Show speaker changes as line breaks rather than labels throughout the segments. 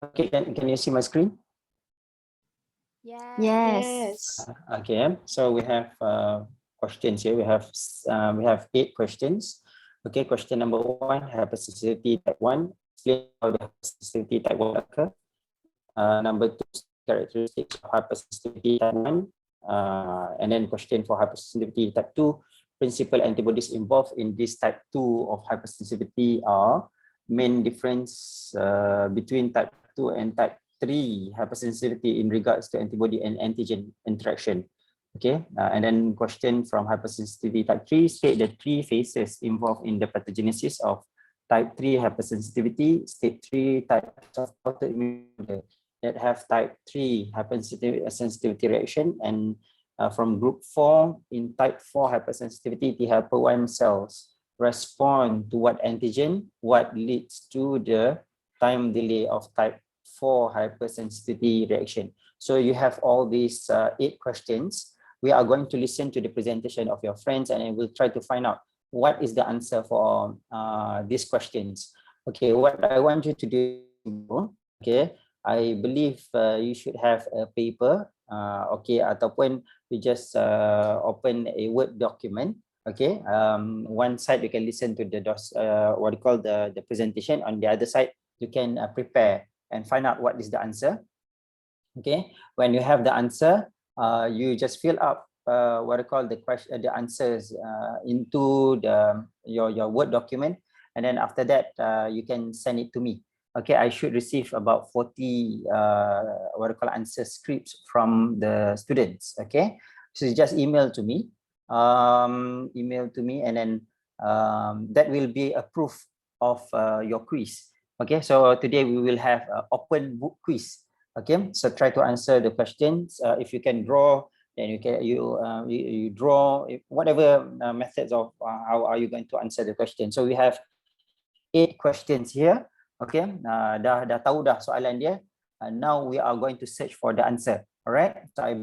Okay, can you see my screen?
Yes.
Okay, so we have questions here. We have 8 questions. Okay, question number 1, hypersensitivity type 1. Explain how the hypersensitivity type 1 occur. Number 2, characteristics of hypersensitivity type 1. And then question for hypersensitivity type 2. Principal antibodies involved in this type 2 of hypersensitivity are main difference between type 2 and type 3 hypersensitivity in regards to antibody and antigen interaction. Okay, and then question from hypersensitivity type 3, state the 3 phases involved in the pathogenesis of type 3 hypersensitivity. State 3 types of autoimmune that have type 3 hypersensitivity reaction, and from group 4, in type 4 hypersensitivity, T helper 1 cells respond to what antigen, what leads to the time delay of type 4 hypersensitivity reaction. So you have all these 8 questions. We are going to listen to the presentation of your friends, and we'll try to find out what is the answer for these questions. Okay, what I want you to do, okay, I believe you should have a paper, okay, ataupun you just open a Word document. Okay, one side you can listen to the what you call the presentation. On the other side, you can prepare and find out what is the answer. Okay, when you have the answer, you just fill up what I call the question, the answers into your Word document, and then after that you can send it to me. Okay, I should receive about 40 what I call answer scripts from the students. Okay, so you just email to me, and then that will be a proof of your quiz. Okay, so today we will have an open book quiz. Okay, so try to answer the questions. If you can draw, then you draw whatever methods of how are you going to answer the question. So we have 8 questions here. Okay, dah tahu dah soalan dia. Now we are going to search for the answer. Alright, so I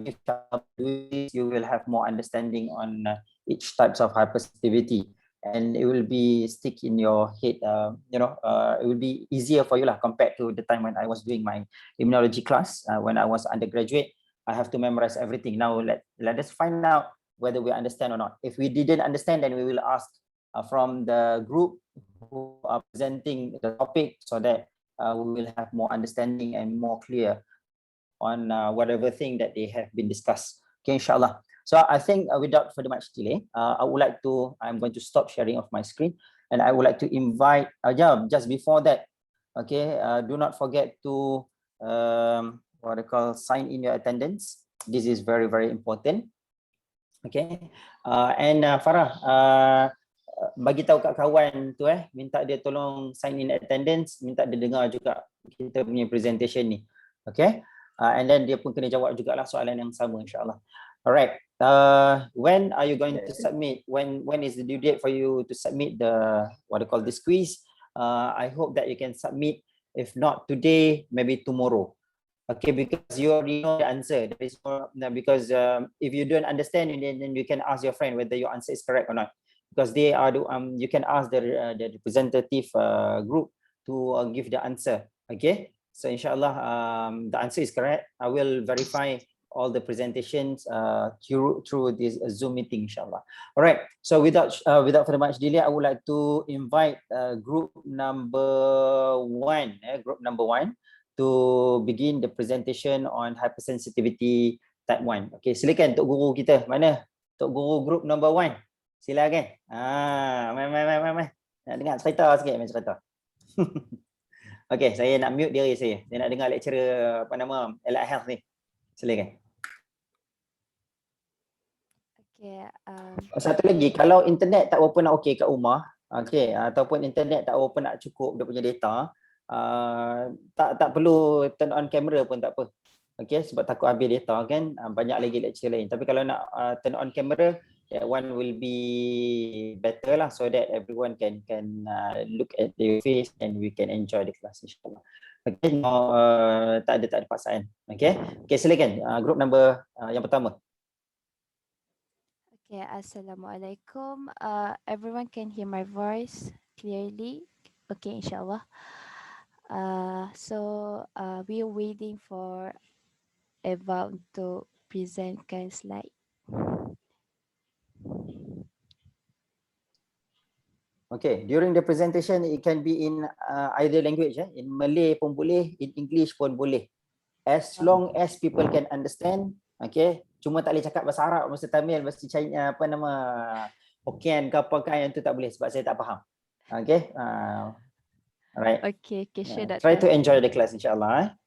believe you will have more understanding on each types of hypersensitivity, and it will be stick in your head. It will be easier for you lah, compared to the time when I was doing my immunology class. When I was undergraduate, I have to memorize everything. Now let us find out whether we understand or not. If we didn't understand, then we will ask from the group who are presenting the topic, so that we will have more understanding and more clear on whatever thing that they have been discussed. Okay, inshallah. So I think without further much delay, I'm going to stop sharing of my screen, and I would like to invite, just before that, okay, do not forget to what I call sign in your attendance. This is very, very important. Okay, and Farah, bagi tahu kat kawan tu minta dia tolong sign in attendance, minta dia dengar juga kita punya presentation ni. Okay, and then dia pun kena jawab jugalah soalan yang sama, insyaAllah. Alright, when are you going to submit? When is the due date for you to submit the what I call this quiz? I hope that you can submit. If not today, maybe tomorrow. Okay, because you already know the answer. There is more, because if you don't understand, then you can ask your friend whether your answer is correct or not. Because they are you can ask the representative group to give the answer. Okay, so inshallah the answer is correct. I will verify all the presentations through this Zoom meeting, inshallah. All right, so without further much delay, I would like to invite group number 1 to begin the presentation on hypersensitivity type 1. Okay, silakan Tok Guru kita. Mana Tok Guru group number 1? Silakan. Mai. Nak dengar cerita sikit, main cerita. Okey, saya nak mute diri saya. Saya nak dengar lecturer Allied Health ni. Silakan.
Okay.
Satu lagi, kalau internet tak berapa nak okey kat rumah, okey, ataupun internet tak berapa nak cukup dia punya data, tak perlu turn on camera pun tak apa. Okey, sebab takut habis data kan, banyak lagi lecture lain. Tapi kalau nak turn on camera, that one will be better lah, so that everyone can look at your face and we can enjoy the class, insyaAllah. Okay, tak ada paksaan. Okay, silakan group number yang pertama.
Okay, Assalamualaikum. Everyone can hear my voice clearly. Okay, insyaAllah. We are waiting for Eva untuk presentkan slide.
Okay, during the presentation, it can be in either language. In Malay pun boleh, in English pun boleh. As long as people can understand, okay. Cuma tak boleh cakap bahasa Arab, bahasa Tamil, bahasa China, apa nama, Hokkien ke apa kan, yang tu tak boleh sebab saya tak faham. Okay, alright.
Okay, sure,
Try
Doktor.
to enjoy the class, insyaAllah.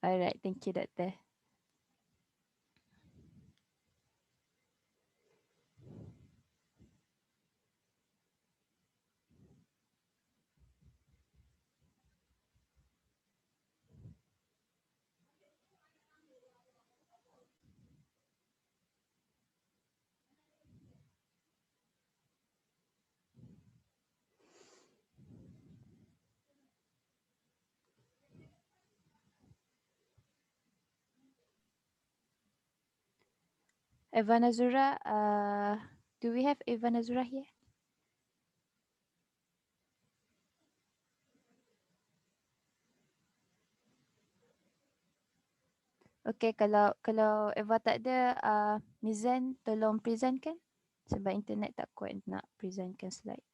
Alright, thank you, Doktor. Eva Nazura, do we have Eva Nazura here? Okay, kalau Eva tak ada, Mizan tolong presentkan sebab internet tak kuat nak presentkan slide.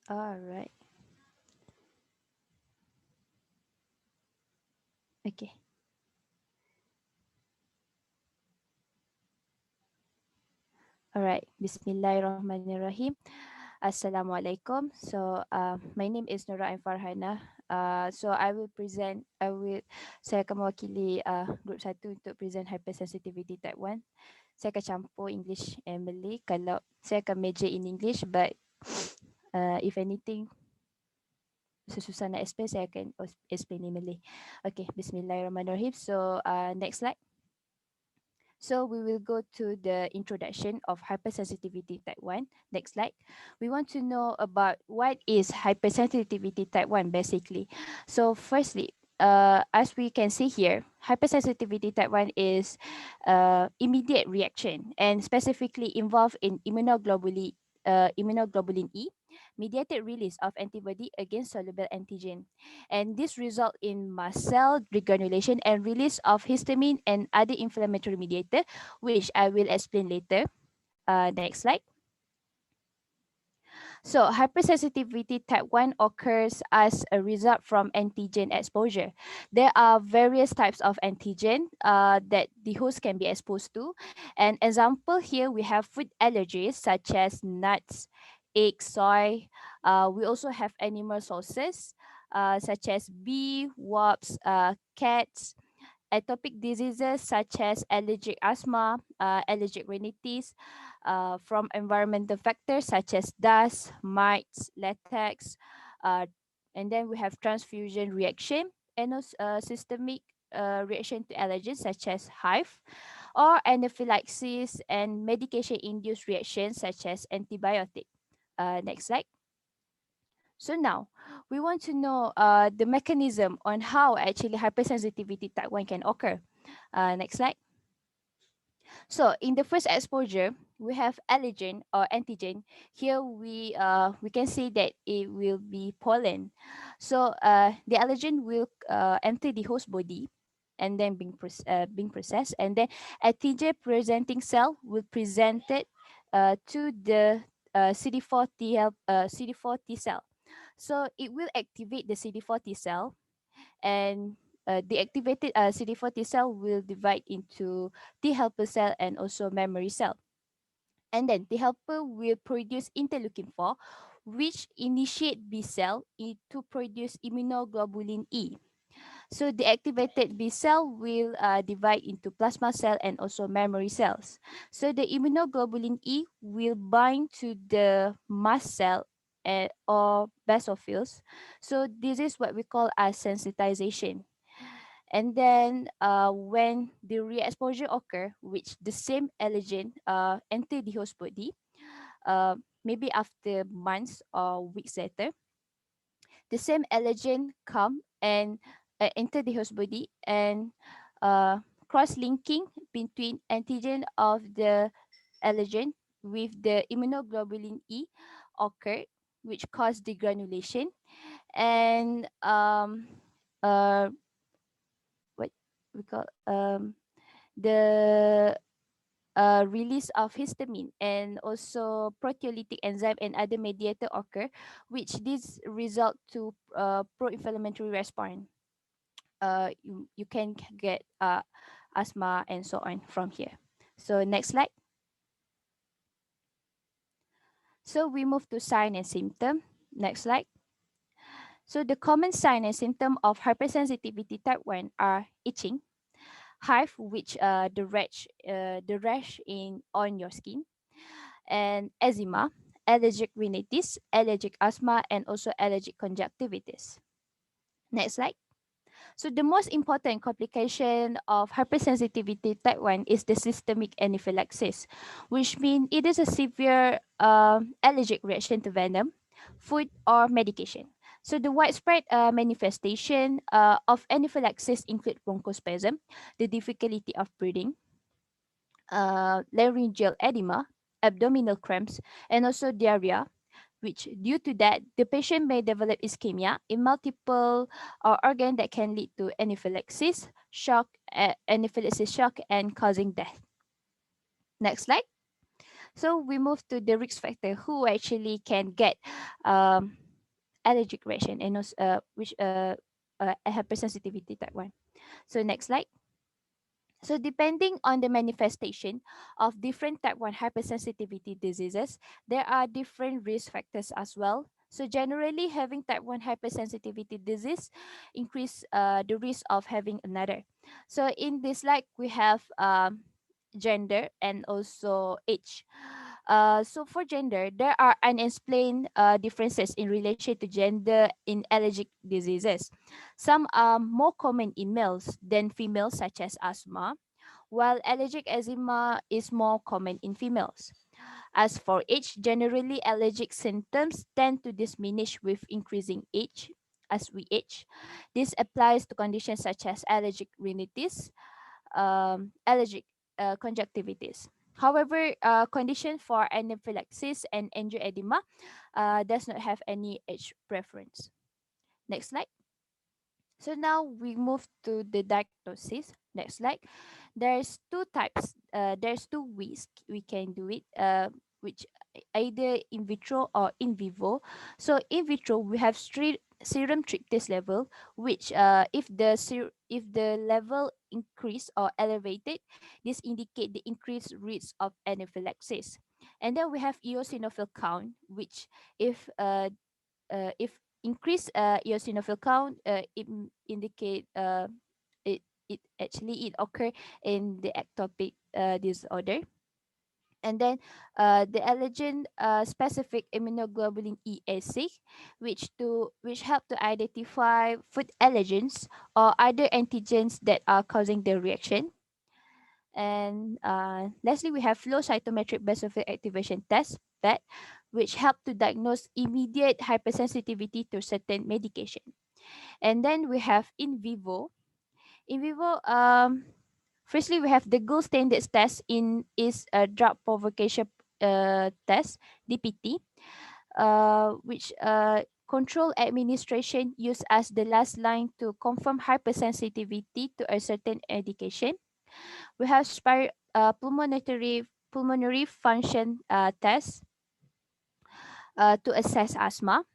Alright. Okay. Alright. Bismillahirrahmanirrahim. Assalamualaikum. So, my name is Nura Ain Farhana. Saya akan mewakili group 1 untuk present hypersensitivity type 1. Saya akan campur English and Malay. Kalau saya akan major in English, but if anything susah nak explain, saya akan explain in Malay. Okay, Bismillahirrahmanirrahim. So, next slide. So we will go to the introduction of hypersensitivity type 1. Next slide. We want to know about what is hypersensitivity type 1 basically. So firstly, as we can see here, hypersensitivity type 1 is immediate reaction and specifically involved in immunoglobulin E mediated release of antibody against soluble antigen. And this result in mast cell degranulation and release of histamine and other inflammatory mediator, which I will explain later. Next slide. So hypersensitivity type 1 occurs as a result from antigen exposure. There are various types of antigen that the host can be exposed to. An example here, we have food allergies such as nuts, eggs, soy. We also have animal sources such as bee, wasps, cats, atopic diseases such as allergic asthma, allergic rhinitis, from environmental factors such as dust, mites, latex, uh, and then we have transfusion reaction and also systemic reaction to allergens such as hive, or anaphylaxis and medication-induced reactions such as antibiotic. Next slide. So now we want to know the mechanism on how actually hypersensitivity type 1 can occur. Next slide. So in the first exposure, we have allergen or antigen. Here we can say that it will be pollen. So the allergen will enter the host body and then being processed, and then antigen presenting cell will present it to the CD4 CD4 T cell. So it will activate the CD4 T cell, and the activated CD4 T cell will divide into T helper cell and also memory cell. And then T helper will produce interleukin 4, which initiate B cell to produce immunoglobulin E. So the activated B cell will divide into plasma cell and also memory cells. So the immunoglobulin E will bind to the mast cell or basophils. So this is what we call as sensitization. And then when the re-exposure occur, which the same allergen enter the host body, maybe after months or weeks later, the same allergen come and enter the host body and cross-linking between antigen of the allergen with the immunoglobulin E occurred, which caused degranulation and uh what we call the release of histamine and also proteolytic enzyme and other mediator occur, which this result to pro-inflammatory response. You can get asthma and so on from here. So next slide. So we move to sign and symptom. Next slide. So the common sign and symptom of hypersensitivity type 1 are itching, hive, which the rash in on your skin, and eczema, allergic rhinitis, allergic asthma, and also allergic conjunctivitis. Next slide. So the most important complication of hypersensitivity type 1 is the systemic anaphylaxis, which means it is a severe allergic reaction to venom, food, or medication. So the widespread manifestation of anaphylaxis include bronchospasm, the difficulty of breathing, laryngeal edema, abdominal cramps, and also diarrhea, which due to that, the patient may develop ischemia in multiple organ that can lead to anaphylaxis shock, and causing death. Next slide. So we move to the risk factor who actually can get um, allergic reaction and also, which hypersensitivity type 1. So next slide. So depending on the manifestation of different type 1 hypersensitivity diseases, there are different risk factors as well. So generally having type 1 hypersensitivity disease increase the risk of having another. So in this slide, we have gender and also age. So for gender, there are unexplained differences in relation to gender in allergic diseases. Some are more common in males than females, such as asthma, while allergic eczema is more common in females. As for age, generally allergic symptoms tend to diminish with increasing age as we age. This applies to conditions such as allergic rhinitis, allergic conjunctivitis. However, condition for anaphylaxis and angioedema does not have any age preference. Next slide. So now we move to the diagnosis. Next slide. There's two types. There's two ways we can do it. Which either in vitro or in vivo. So in vitro we have serum tryptase level, which if the level increase or elevated, this indicate the increased risk of anaphylaxis. And then we have eosinophil count, which if increase eosinophil count, indicate it actually it occur in the ectopic disorder. And then the allergen specific immunoglobulin E assay, which help to identify food allergens or other antigens that are causing the reaction. And lastly, we have flow cytometric basophil activation test, that which help to diagnose immediate hypersensitivity to certain medication. And then we have in vivo. In vivo, firstly we have the gold standard test in is a drug provocation test, DPT, which control administration used as the last line to confirm hypersensitivity to a certain medication. We have pulmonary function test to assess asthma.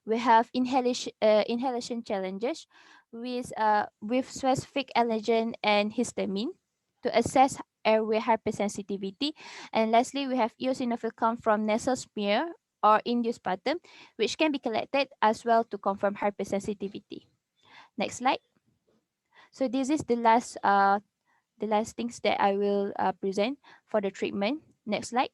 We have inhalation challenges with specific allergen and histamine to assess airway hypersensitivity. And lastly, we have eosinophil count from nasal smear or induced sputum, which can be collected as well to confirm hypersensitivity. Next slide. So this is the last things that I will present for the treatment. Next slide.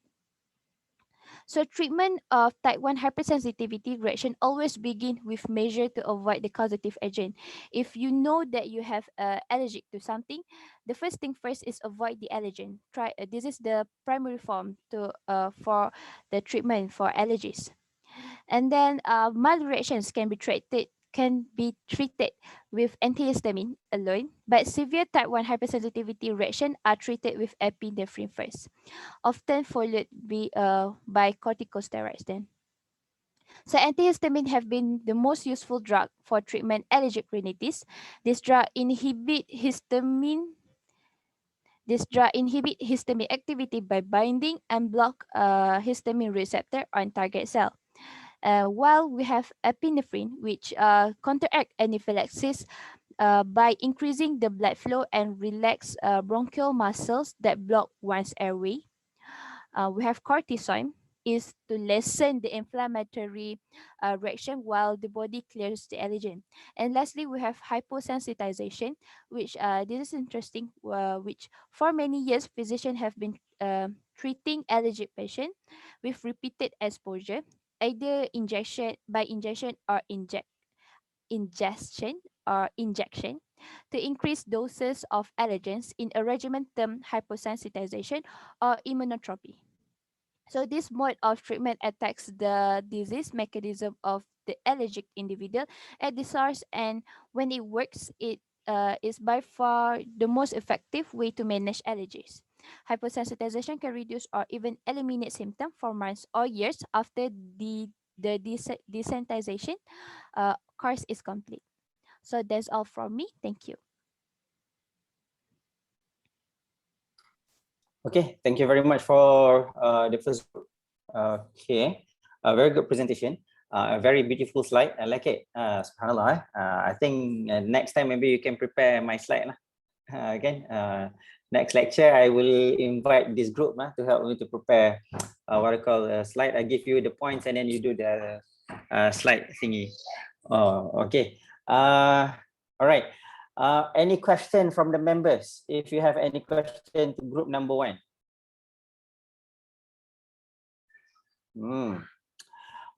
So treatment of type 1 hypersensitivity reaction always begin with measure to avoid the causative agent. If you know that you have allergic to something, the first thing first is avoid the allergen. This is the primary form to for the treatment for allergies. And then mild reactions can be treated can be treated with antihistamine alone, but severe type 1 hypersensitivity reaction are treated with epinephrine first, often followed by corticosteroids then. So antihistamine have been the most useful drug for treatment allergic rhinitis. This drug inhibit histamine This drug inhibit histamine activity by binding and block histamine receptor on target cell. While we have epinephrine, which counteract anaphylaxis by increasing the blood flow and relax bronchial muscles that block one's airway. We have cortisone is to lessen the inflammatory reaction while the body clears the allergen. And lastly, we have hyposensitization, which this is interesting, which for many years physicians have been treating allergic patients with repeated exposure, either injection or injection to increase doses of allergens in a regimen termed hyposensitization or immunotherapy. So this mode of treatment attacks the disease mechanism of the allergic individual at the source, and when it works, it is by far the most effective way to manage allergies. Hyposensitization can reduce or even eliminate symptoms for months or years after the desensitization course is complete. So that's all from me. Thank you.
Okay, thank you very much for the first group. Okay, a very good presentation. A very beautiful slide. I like it. Subhanallah. I think next time maybe you can prepare my slide lah. Again, next lecture I will invite this group to help me to prepare what I call a slide. I give you the points and then you do the slide thingy. Oh, okay. All right. Any question from the members? If you have any question to group number 1.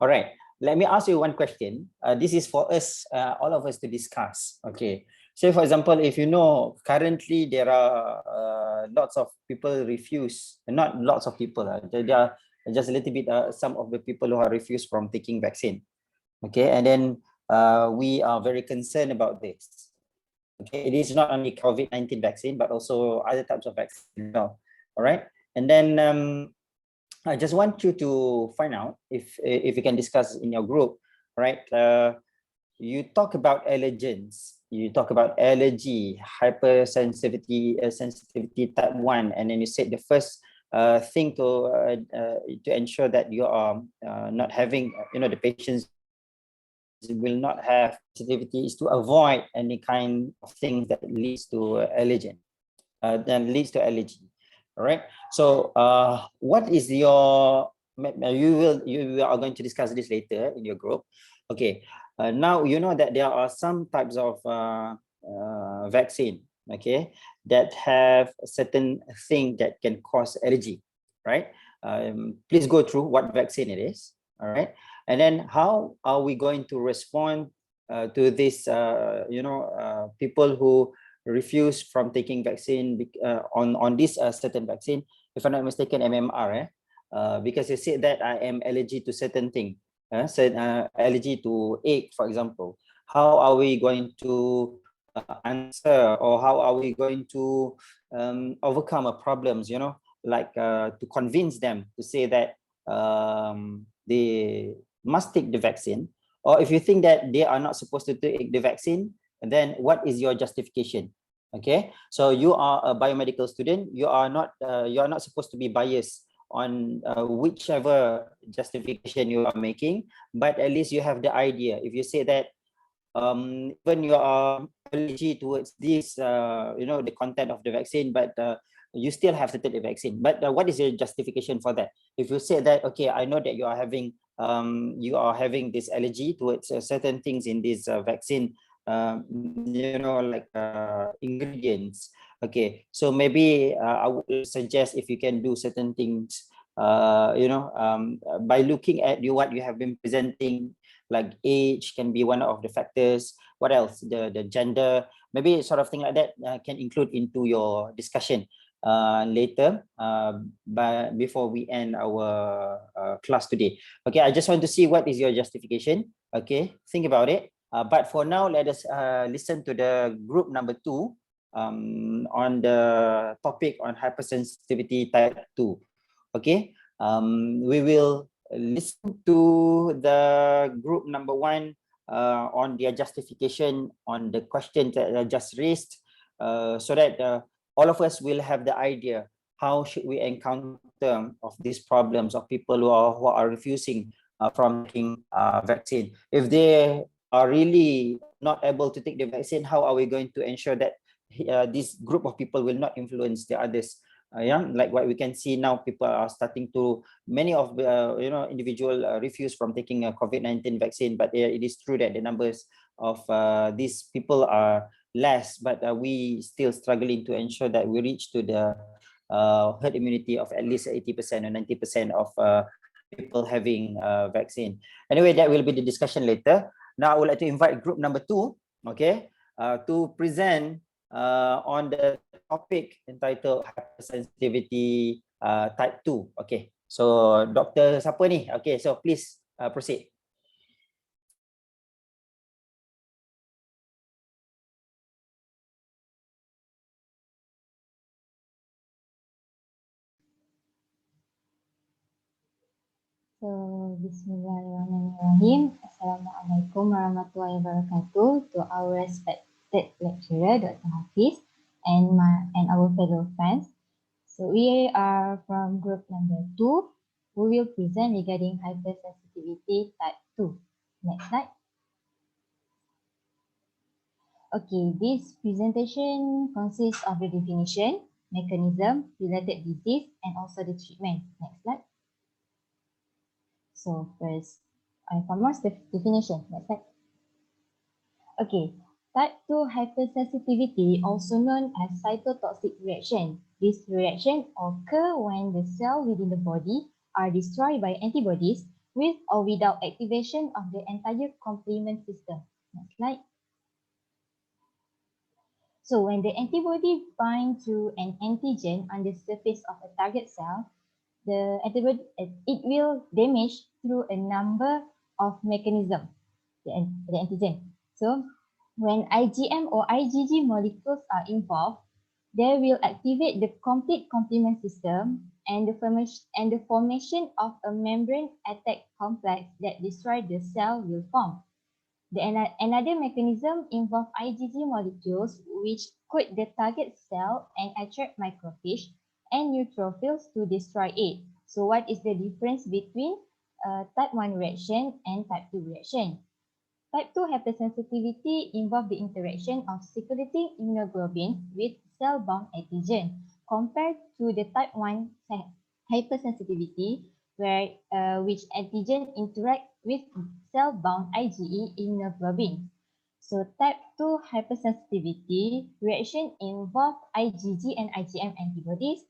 All right. Let me ask you one question. This is for us, all of us to discuss. Okay. So, for example, if you know, currently there are lots of people refuse, not lots of people, there are just a little bit, some of the people who are refused from taking vaccine. Okay. And then we are very concerned about this. Okay, it is not only COVID-19 vaccine, but also other types of vaccine. All right, and then I just want you to find out if you can discuss in your group, right? You talk about allergens, you talk about allergy, hypersensitivity, sensitivity type 1, and then you said the first thing to ensure that you are not having, the patients will not have sensitivity is to avoid any kind of thing that leads to allergen, then leads to allergy. All right. So what is your, you are going to discuss this later in your group. Okay. Now you know that there are some types of vaccine, okay, that have a certain thing that can cause allergy, right? Please go through what vaccine it is. All right. And then how are we going to respond to this, people who refuse from taking vaccine on this certain vaccine, if I'm not mistaken, MMR, because they said that I am allergic to certain thing, allergy to egg, for example. How are we going to answer, or how are we going to overcome problems, like to convince them to say that they must take the vaccine, or if you think that they are not supposed to take the vaccine, then what is your justification? Okay, so you are a biomedical student, you are not supposed to be biased on whichever justification you are making, but at least you have the idea. If you say that when you are allergic towards this, the content of the vaccine, but you still have to take the vaccine. But what is your justification for that? If you say that, okay, I know that you are having this allergy towards certain things in this vaccine, like ingredients. Okay, so maybe I would suggest if you can do certain things, by looking at what you have been presenting, like age can be one of the factors. What else? The gender, maybe sort of thing like that can include into your discussion later, but before we end our class today. Okay, I just want to see what is your justification. Okay, think about it. But for now, let us listen to the group number 2 on the topic on hypersensitivity type 2. Okay, we will listen to the group number 1 on their justification on the question that I just raised, so that all of us will have the idea how should we encounter of these problems of people who are refusing from taking vaccine. If they are really not able to take the vaccine, how are we going to ensure that this group of people will not influence the others? Like what we can see now, people are starting to, many of the individual refuse from taking a COVID-19 vaccine, but it is true that the numbers of these people are less, but we still struggling to ensure that we reach to the herd immunity of at least 80% or 90% of people having vaccine. Anyway, that will be the discussion later. Now I would like to invite group number 2, okay, to present on the topic entitled hypersensitivity type 2. Okay, so Dr. siapa ni? Okay, so please proceed.
So, Bismillahirrahmanirrahim. Assalamualaikum warahmatullahi wabarakatuh to our respected lecturer, Dr. Hafiz, and our fellow friends. So, we are from group number 2, who will present regarding hypersensitivity type 2. Next slide. Okay, this presentation consists of the definition, mechanism, related disease, and also the treatment. Next slide. So first and foremost, the definition. Next slide. Okay, type 2 hypersensitivity, also known as cytotoxic reaction. This reaction occurs when the cells within the body are destroyed by antibodies with or without activation of the entire complement system. Next slide. So when the antibody binds to an antigen on the surface of a target cell, the antibody, it will damage through a number of mechanisms, the antigen. So when IgM or IgG molecules are involved, they will activate the complete complement system, and the formation of a membrane attack complex that destroys the cell will form. Another mechanism involves IgG molecules which coat the target cell and attract macrophage and neutrophils to destroy it. So what is the difference between type 1 reaction and type 2 reaction? Type 2 hypersensitivity involves the interaction of circulating immunoglobulin with cell-bound antigen compared to the type 1 hypersensitivity where which antigen interact with cell-bound IgE immunoglobulin. So type 2 hypersensitivity reaction involve IgG and IgM antibodies.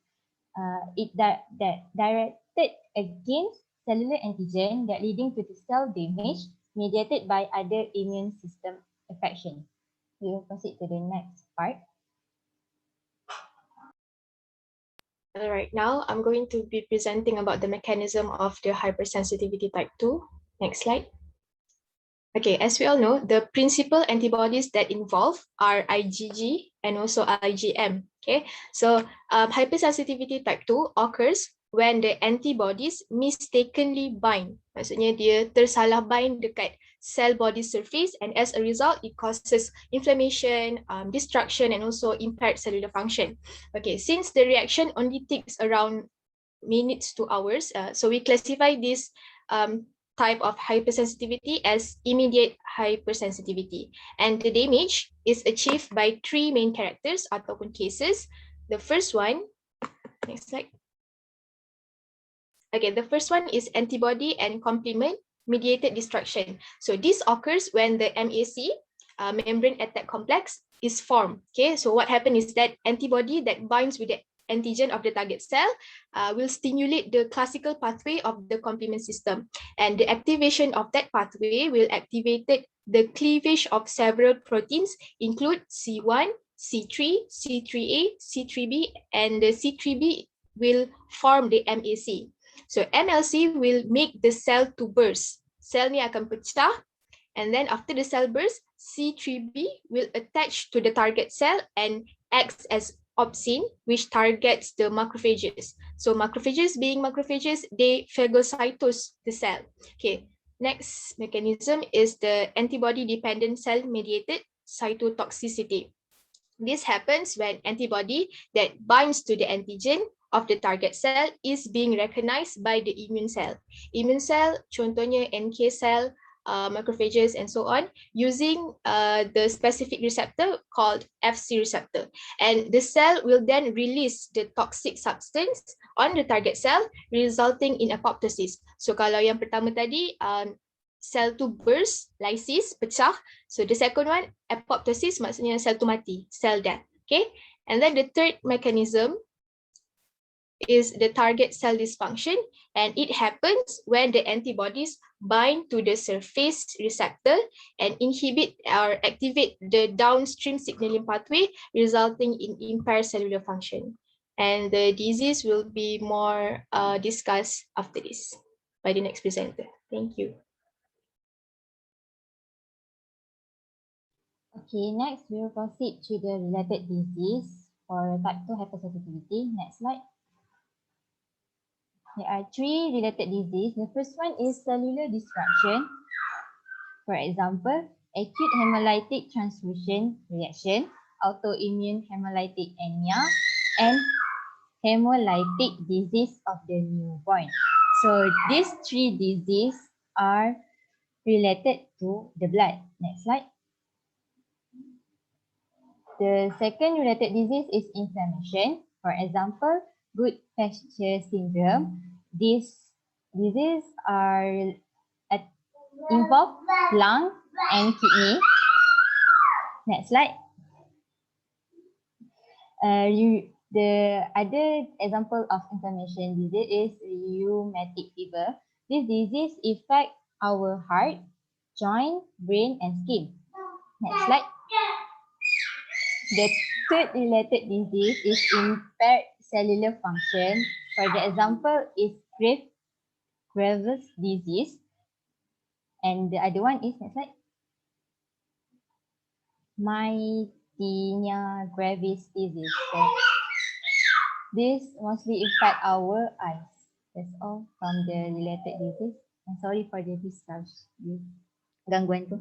That directed against cellular antigen that leading to the cell damage mediated by other immune system affection. We will proceed to the next part.
Right now, I'm going to be presenting about the mechanism of the hypersensitivity type 2. Next slide. Okay, as we all know, the principal antibodies that involve are IgG and also IgM. Okay, so hypersensitivity type 2 occurs when the antibodies mistakenly bind. Maksudnya dia tersalah bind dekat cell body surface, and as a result, it causes inflammation, destruction, and also impaired cellular function. Okay, since the reaction only takes around minutes to hours, so we classify this type of hypersensitivity as immediate hypersensitivity. And the damage is achieved by 3 main characters ataupun cases. The first one, next slide. Okay, the first one is antibody and complement mediated destruction. So this occurs when the MAC, membrane attack complex, is formed. Okay, so what happens is that antibody that binds with the antigen of the target cell will stimulate the classical pathway of the complement system, and the activation of that pathway will activate the cleavage of several proteins, include C1, C3, C3A, C3B, and the C3B will form the MAC. So MLC will make the cell to burst. Sel ni akan pecah, And then after the cell burst, C3b will attach to the target cell and acts as opsin, which targets the macrophages. So macrophages being macrophages, they phagocytose the cell. Okay, next mechanism is the antibody-dependent cell-mediated cytotoxicity. This happens when antibody that binds to the antigen of the target cell is being recognized by the immune cell. Immune cell, contohnya NK cell, macrophages, and so on, using the specific receptor called Fc receptor. And the cell will then release the toxic substance on the target cell, resulting in apoptosis. So kalau yang pertama tadi, cell tu burst, lysis, pecah. So the second one, apoptosis, maksudnya sel tu mati, cell death. Okay, and then the third mechanism is the target cell dysfunction, and it happens when the antibodies bind to the surface receptor and inhibit or activate the downstream signaling pathway, resulting in impaired cellular function. And the disease will be more discussed after this by the next presenter. Thank you.
Okay, next we will proceed to the related disease for type 2 hypersensitivity. Next slide. There are 3 related diseases. The first one is cellular disruption. For example, acute hemolytic transfusion reaction, autoimmune hemolytic anemia, and hemolytic disease of the newborn. So these 3 diseases are related to the blood. Next slide. The second related disease is inflammation. For example, Goodpasture syndrome. These diseases are involve lung and kidney. Next slide. The other example of inflammation disease is rheumatic fever. This disease affect our heart, joint, brain, and skin. Next slide. The third related disease is impaired cellular function. For the example is Graves' disease. And the other one is, next slide, myasthenia gravis disease. So this mostly affect our eyes. That's all from the related disease. I'm sorry for the gangguan tu.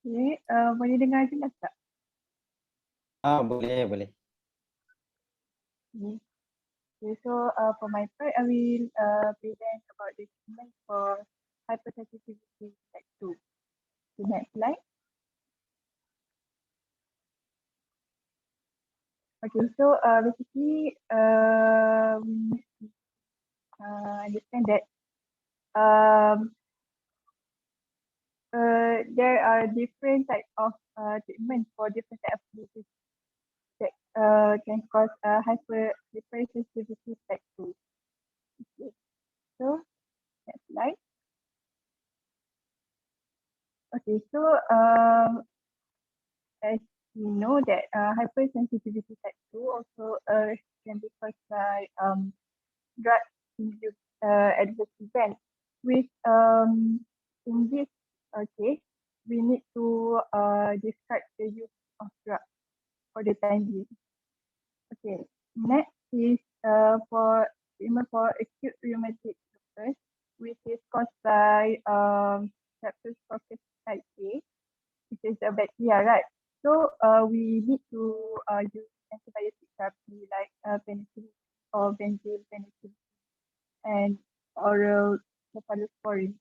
Okay, boleh dengar jelas tak?
Boleh, boleh.
Okay, so for my part, I will present about the treatment for hypersensitivity type 2. The next slide. Okay, so basically, we understand that there are different types of treatment for different types of disease that can cause hypersensitivity type 2. Okay. So, next slide. Okay, so as we know that hypersensitivity type 2 also can be caused by drug-induced adverse event. With in this case, we need to describe the use of drug for the time being. Okay, next is for treatment for acute rheumatic lupus, which is caused by Streptococcus type A, which is a bacteria, right? So we need to use antibiotic therapy like penicillin or benzyl penicillin and oral cephalosporin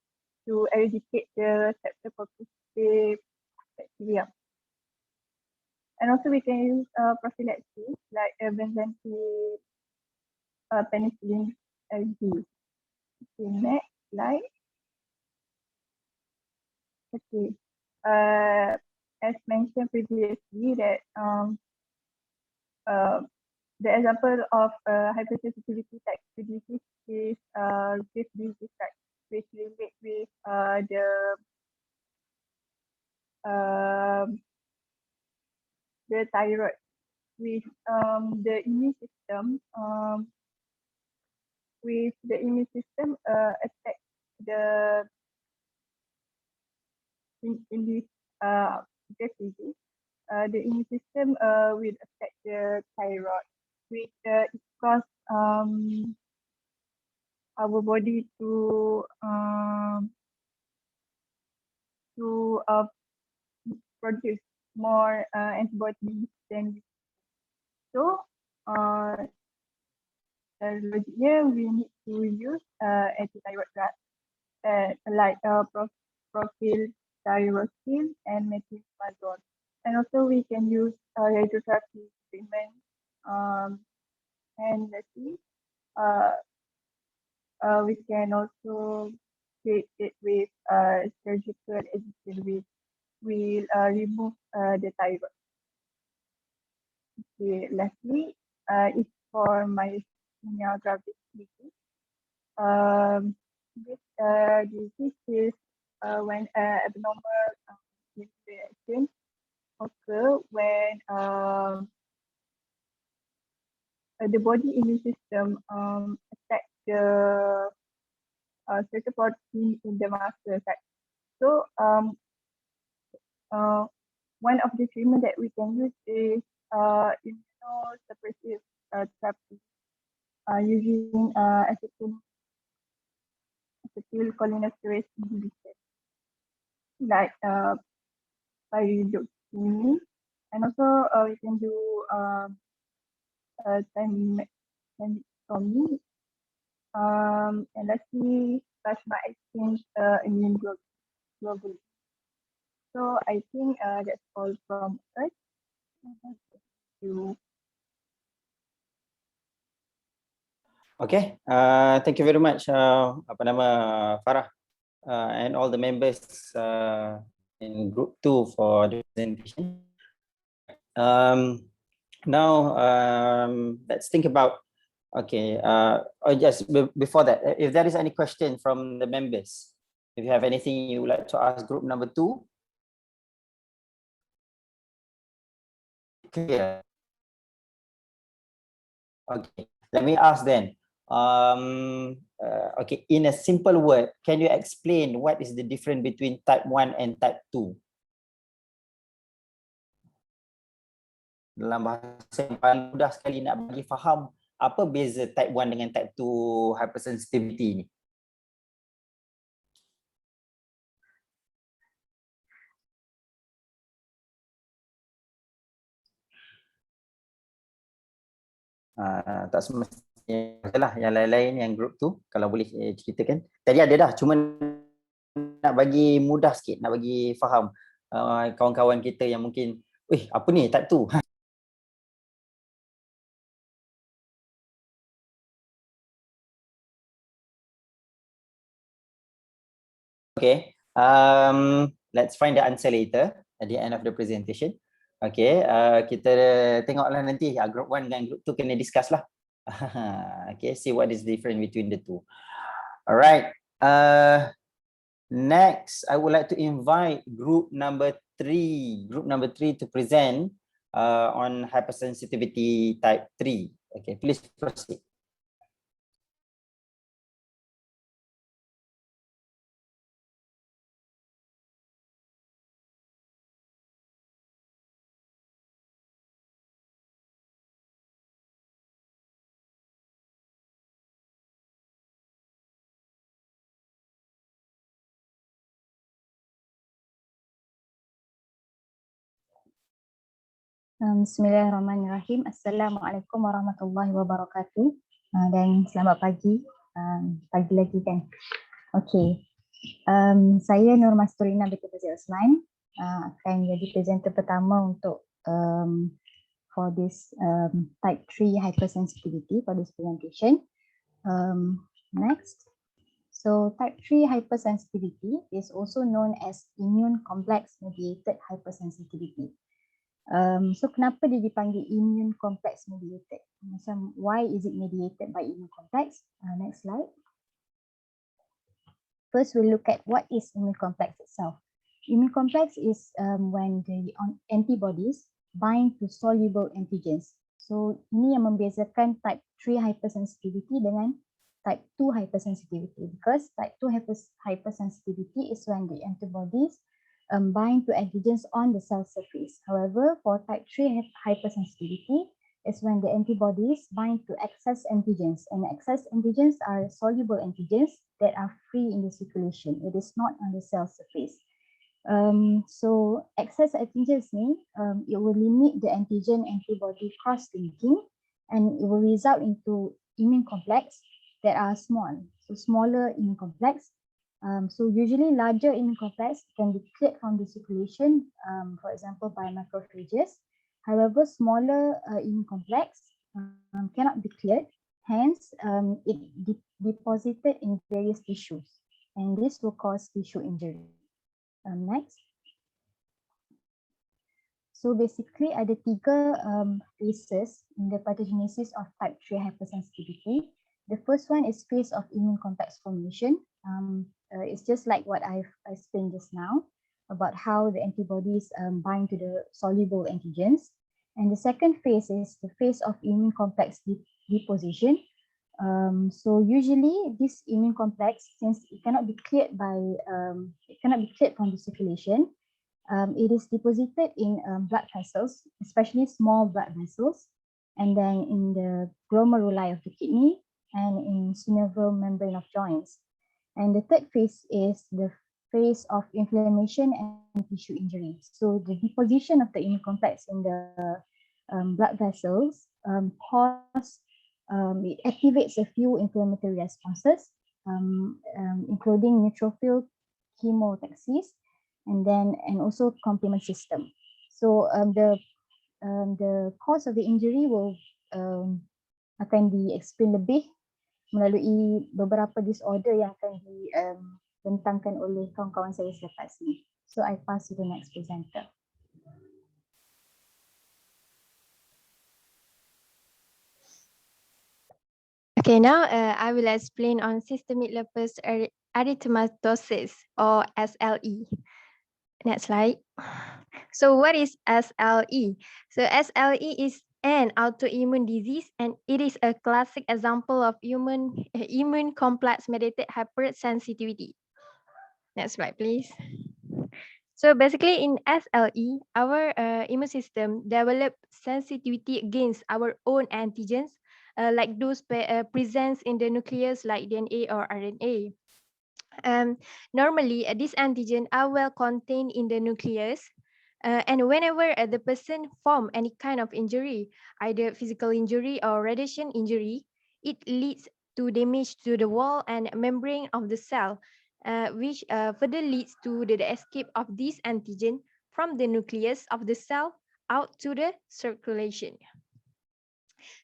to eradicate the Streptococcus bacteria. And also we can use prophylaxis like benzathine, penicillin LD. Okay, next slide. Okay. As mentioned previously that the example of hypersensitivity type 2 disease is this disease type, which relate with the thyroid, with the immune system with the immune system attack the in this disease, the immune system will affect the thyroid, which it cause our body to produce more antibodies than we. So logically we need to use anti-thyroid drugs like profil, thyroxine, and metronidazole. And also we can use radiotherapy treatment. And let's see, we can also treat it with surgical addition, which will remove the thyroid. Okay, lastly, it's for myasthenia gravis disease. This disease is when abnormal reaction occur when the body immune system attack the certain protein in the muscle. So one of the treatment that we can use is immunosuppressive therapy using acetylcholinesterase inhibitor like pyridoxine, and also we can do thymotomy, and lastly plasma exchange immune globally. So I think that's all from us. Thank you.
Okay, thank you very much, apa nama, Farah, and all the members in group 2 for the presentation. Now, let's think about, okay, or just before that, if there is any question from the members, if you have anything you would like to ask group number 2. Clear. Okay, let me ask then. Okay, in a simple word, can you explain what is the difference between type 1 and type 2? Dalam bahasa yang paling mudah sekali nak bagi faham, apa beza type 1 dengan type 2 hypersensitivity ni? Tak semestinya lah, yang lain-lain yang group tu kalau boleh ceritakan. Tadi ada dah, cuma nak bagi mudah sikit, nak bagi faham kawan-kawan kita yang mungkin, apa ni type 2? Okay, let's find the answer later at the end of the presentation. Okay, kita tengoklah nanti group 1 dan group 2 kena discuss lah. Okay, see what is different between the two. Alright, next I would like to invite group number 3 to present on hypersensitivity type 3. Okay, please proceed.
Bismillahirrahmanirrahim. Assalamualaikum warahmatullahi wabarakatuh. Dan selamat pagi. Pagi lagi kan. Okey. Saya Nur Masturina binti Fazil Osman akan jadi presenter pertama untuk for this type 3 hypersensitivity for this presentation. Next. So type 3 hypersensitivity is also known as immune complex mediated hypersensitivity. So kenapa dia dipanggil immune complex mediated? Macam why is it mediated by immune complex? Next slide. First we'll look at what is immune complex itself. Immune complex is when the antibodies bind to soluble antigens. So ini yang membezakan type 3 hypersensitivity dengan type 2 hypersensitivity, because type 2 hypersensitivity is when the antibodies bind to antigens on the cell surface. However, for type 3 hypersensitivity is when the antibodies bind to excess antigens, and excess antigens are soluble antigens that are free in the circulation. It is not on the cell surface. So excess antigens mean it will limit the antigen antibody cross-linking, and it will result into immune complex that are small. So smaller immune complex. So usually larger immune complex can be cleared from the circulation, for example, by macrophages. However, smaller immune complex cannot be cleared. Hence, it deposited in various tissues, and this will cause tissue injury. Next. So basically ada tiga phases in the pathogenesis of type 3 hypersensitivity. The first one is phase of immune complex formation. It's just like what I've explained just now about how the antibodies bind to the soluble antigens. And the second phase is the phase of immune complex deposition. So usually this immune complex, since it cannot be cleared from the circulation, it is deposited in blood vessels, especially small blood vessels, and then in the glomeruli of the kidney and in synovial membrane of joints. And the third phase is the phase of inflammation and tissue injury. So the deposition of the immune complex in the blood vessels it activates a few inflammatory responses, including neutrophil chemotaxis, and also complement system. So the cause of the injury will akan di-explain lebih melalui beberapa disorder yang akan dibentangkan oleh kawan-kawan saya selepas ni. So I pass to the next presenter.
Okay, now I will explain on systemic lupus erythematosus, or SLE. Next slide. So what is SLE? So SLE is an autoimmune disease, and it is a classic example of immune complex mediated hypersensitivity. Next slide, please. So basically in SLE, our immune system develops sensitivity against our own antigens, like those present in the nucleus like DNA or RNA. Normally, these antigens are well contained in the nucleus, and whenever the person form any kind of injury, either physical injury or radiation injury, it leads to damage to the wall and membrane of the cell, which further leads to the escape of this antigen from the nucleus of the cell out to the circulation.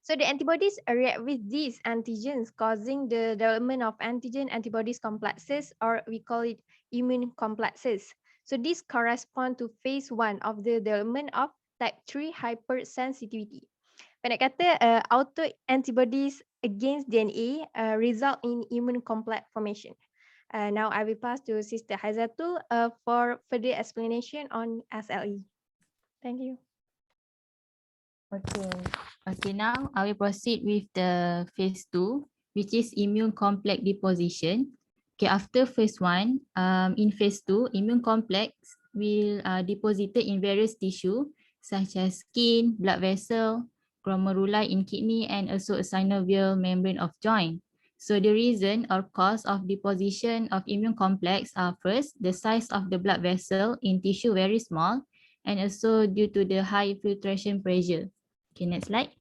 So the antibodies react with these antigens, causing the development of antigen-antibodies complexes, or we call it immune complexes. So this correspond to phase 1 of the development of type 3 hypersensitivity. Pendek kata, auto-antibodies against DNA result in immune complex formation. Now I will pass to Sister Haizatul for further explanation on SLE. Thank you.
Okay, now I will proceed with the phase 2, which is immune complex deposition. Okay, after phase 1, in phase 2, immune complex will deposited in various tissue such as skin, blood vessel, glomeruli in kidney, and also a synovial membrane of joint. So the reason or cause of deposition of immune complex are first, the size of the blood vessel in tissue very small, and also due to the high filtration pressure. Okay, next slide.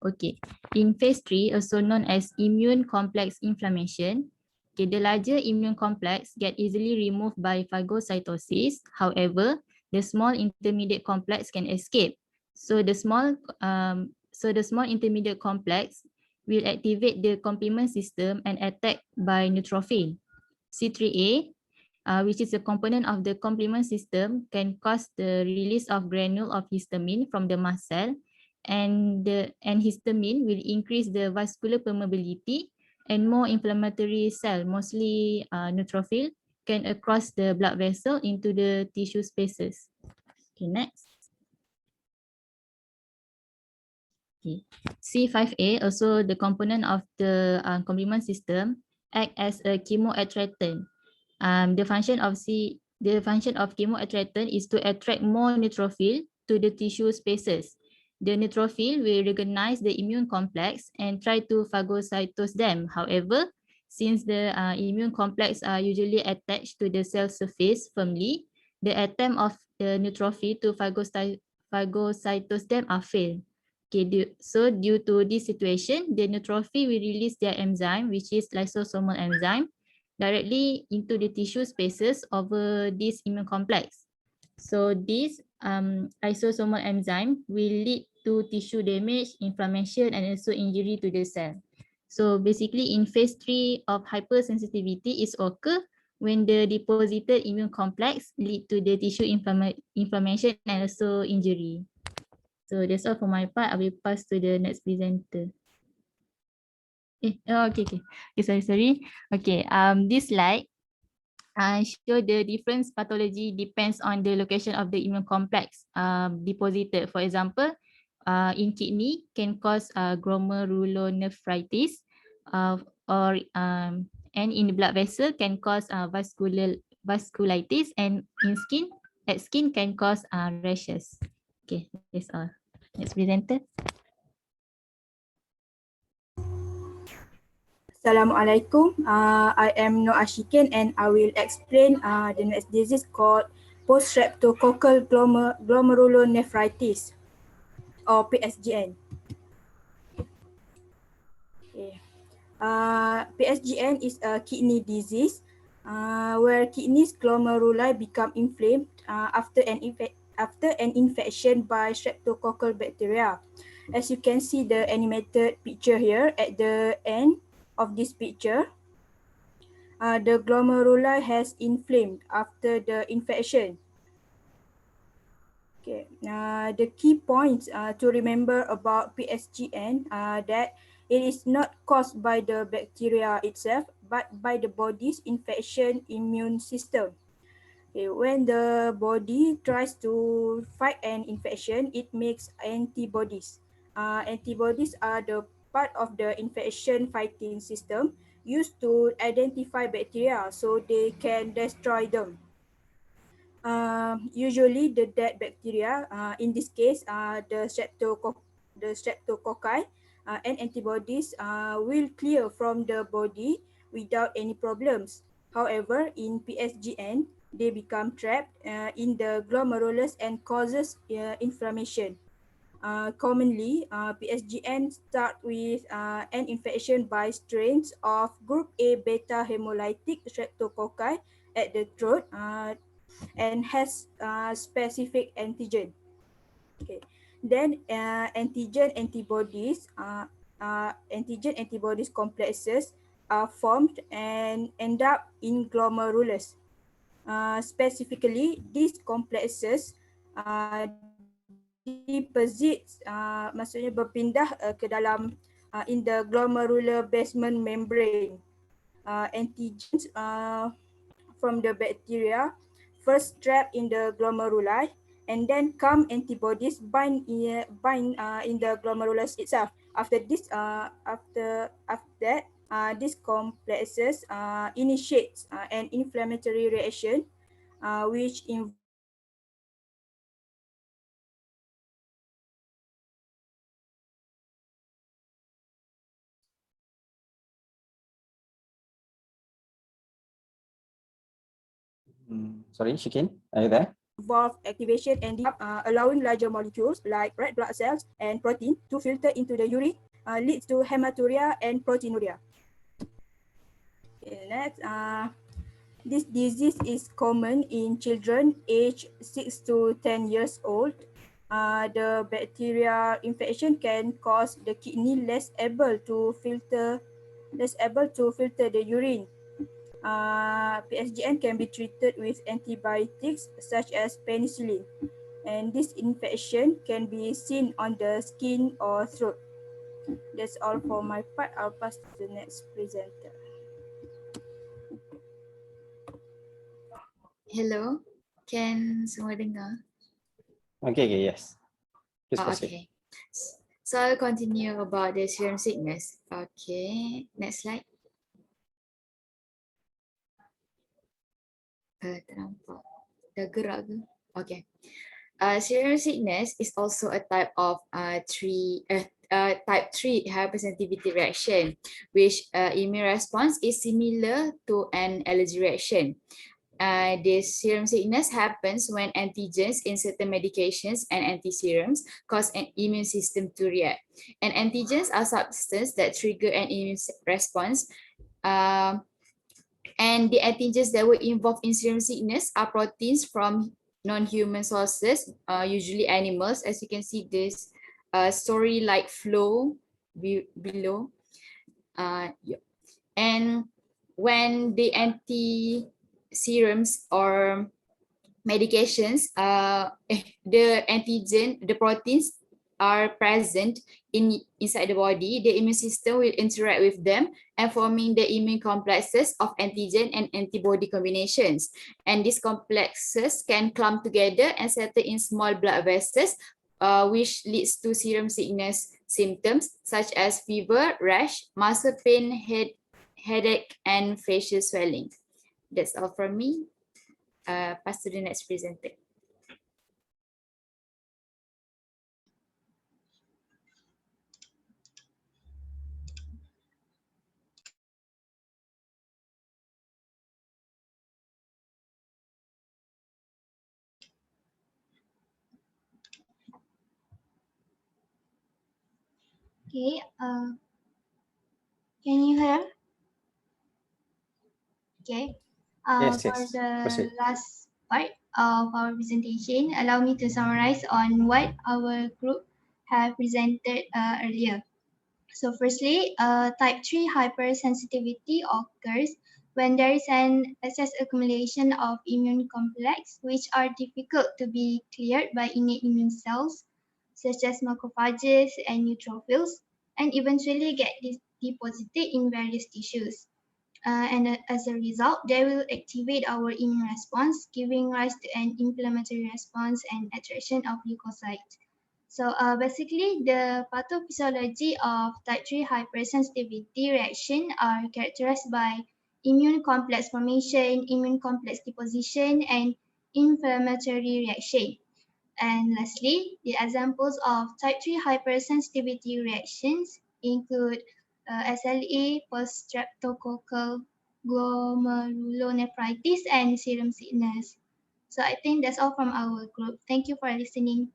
Okay, in phase 3, also known as immune complex inflammation, okay, the larger immune complex get easily removed by phagocytosis. However, the small intermediate complex can escape. So the small intermediate complex will activate the complement system and attack by neutrophil. C3A, which is a component of the complement system, can cause the release of granule of histamine from the mast cell, and histamine will increase the vascular permeability, and more inflammatory cell, mostly neutrophil, can across the blood vessel into the tissue spaces. Okay, next. Okay. C5A, also the component of the complement system, act as a chemoattractant. The function of chemoattractant is to attract more neutrophil to the tissue spaces. The neutrophil will recognize the immune complex and try to phagocytose them. However, since the immune complex are usually attached to the cell surface firmly, the attempt of the neutrophil to phagocytose them are failed. Okay, so due to this situation, the neutrophil will release their enzyme, which is lysosomal enzyme, directly into the tissue spaces over this immune complex. So this lysosomal enzyme will lead to tissue damage, inflammation, and also injury to the cell. So basically in phase 3 of hypersensitivity is occur when the deposited immune complex lead to the tissue inflammation and also injury. So that's all for my part. I will pass to the next presenter. Sorry. Okay, this slide show the different pathology depends on the location of the immune complex deposited. For example, in kidney can cause glomerulonephritis, and in the blood vessel can cause vasculitis, and in skin can cause rashes. Okay, that's all. Next presenter.
Assalamualaikum. I am Nur Ashikin and I will explain the next disease called post-streptococcal glomerulonephritis or PSGN. Okay. PSGN is a kidney disease where kidneys glomeruli become inflamed after an infection by streptococcal bacteria. As you can see the animated picture here at the end of this picture, the glomeruli has inflamed after the infection. Okay. The key points to remember about PSGN that it is not caused by the bacteria itself, but by the body's infection immune system. Okay. When the body tries to fight an infection, it makes antibodies. Antibodies are the part of the infection fighting system used to identify bacteria so they can destroy them. Usually the dead bacteria, in this case, the streptococci and antibodies will clear from the body without any problems. However, in PSGN, they become trapped in the glomerulus and causes inflammation. Commonly, PSGN start with an infection by strains of group A beta hemolytic streptococci at the throat and has specific antigen. Okay. Then antigen antibodies complexes are formed and end up in glomerulus. Specifically, these complexes maksudnya berpindah ke dalam in the glomerular basement membrane. Antigens from the bacteria first trapped in the glomeruli, and then come antibodies bind in the glomerulus itself. After this, after that, these complexes initiates an inflammatory reaction, which involves
Sorry, Shikin, are you there?
activation and allowing larger molecules like red blood cells and protein to filter into the urine, leads to hematuria and proteinuria. Okay, next, this disease is common in children aged 6 to 10 years old. The bacterial infection can cause the kidney less able to filter the urine. PSGN can be treated with antibiotics such as penicillin, and this infection can be seen on the skin or throat. That's all for my part. I'll pass to the next presenter.
Hello, can semua dengar?
Okay, yes. Please
Oh,
proceed.
okay.
So I'll continue about the serum sickness. Okay, next slide. Tak nampak. Dah gerak ke? Okay. Serum sickness is also a type of type 3 hypersensitivity reaction, which immune response is similar to an allergy reaction. This serum sickness happens when antigens in certain medications and antiserums cause an immune system to react. And antigens are substances that trigger an immune response. And the antigens that were involved in serum sickness are proteins from non-human sources, usually animals, as you can see this story-like flow below. Yeah. And when the anti-serums or medications, the proteins are present inside the body, the immune system will interact with them and forming the immune complexes of antigen and antibody combinations. And these complexes can clump together and settle in small blood vessels, which leads to serum sickness symptoms such as fever, rash, muscle pain, headache, and facial swelling. That's all from me. Pass to the next presenter.
Okay, can you hear? Okay,
Yes,
for
yes.
the
Proceed.
last part of our presentation, allow me to summarize on what our group have presented earlier. So firstly, type 3 hypersensitivity occurs when there is an excess accumulation of immune complex which are difficult to be cleared by innate immune cells such as macrophages and neutrophils, and eventually get deposited in various tissues. And as a result, they will activate our immune response, giving rise to an inflammatory response and attraction of leukocytes. So basically, the pathophysiology of type 3 hypersensitivity reaction are characterized by immune complex formation, immune complex deposition, and inflammatory reaction. And lastly, the examples of type 3 hypersensitivity reactions include SLE, post-streptococcal glomerulonephritis, and serum sickness. So I think that's all from our group. Thank you for listening.